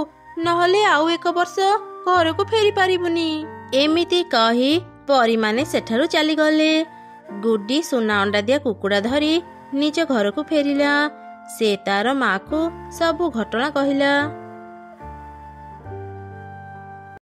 ନହେଲେ ଆଉ 1 ବର୍ଷ ଘରକୁ ଫେରି ପାରିବୁନି। ଏମିତି କହି ପରୀମାନେ ସେଠାରୁ ଚାଲିଗଲେ। ଗୁଡି ସୁନା ଅଣ୍ଡା ଦିଆ କୁକୁଡ଼ା ଧରି ନିଜ ଘରକୁ ଫେରିଲା। ସେ ତାର ମାକୁ ସବୁ ଘଟଣା କହିଲା।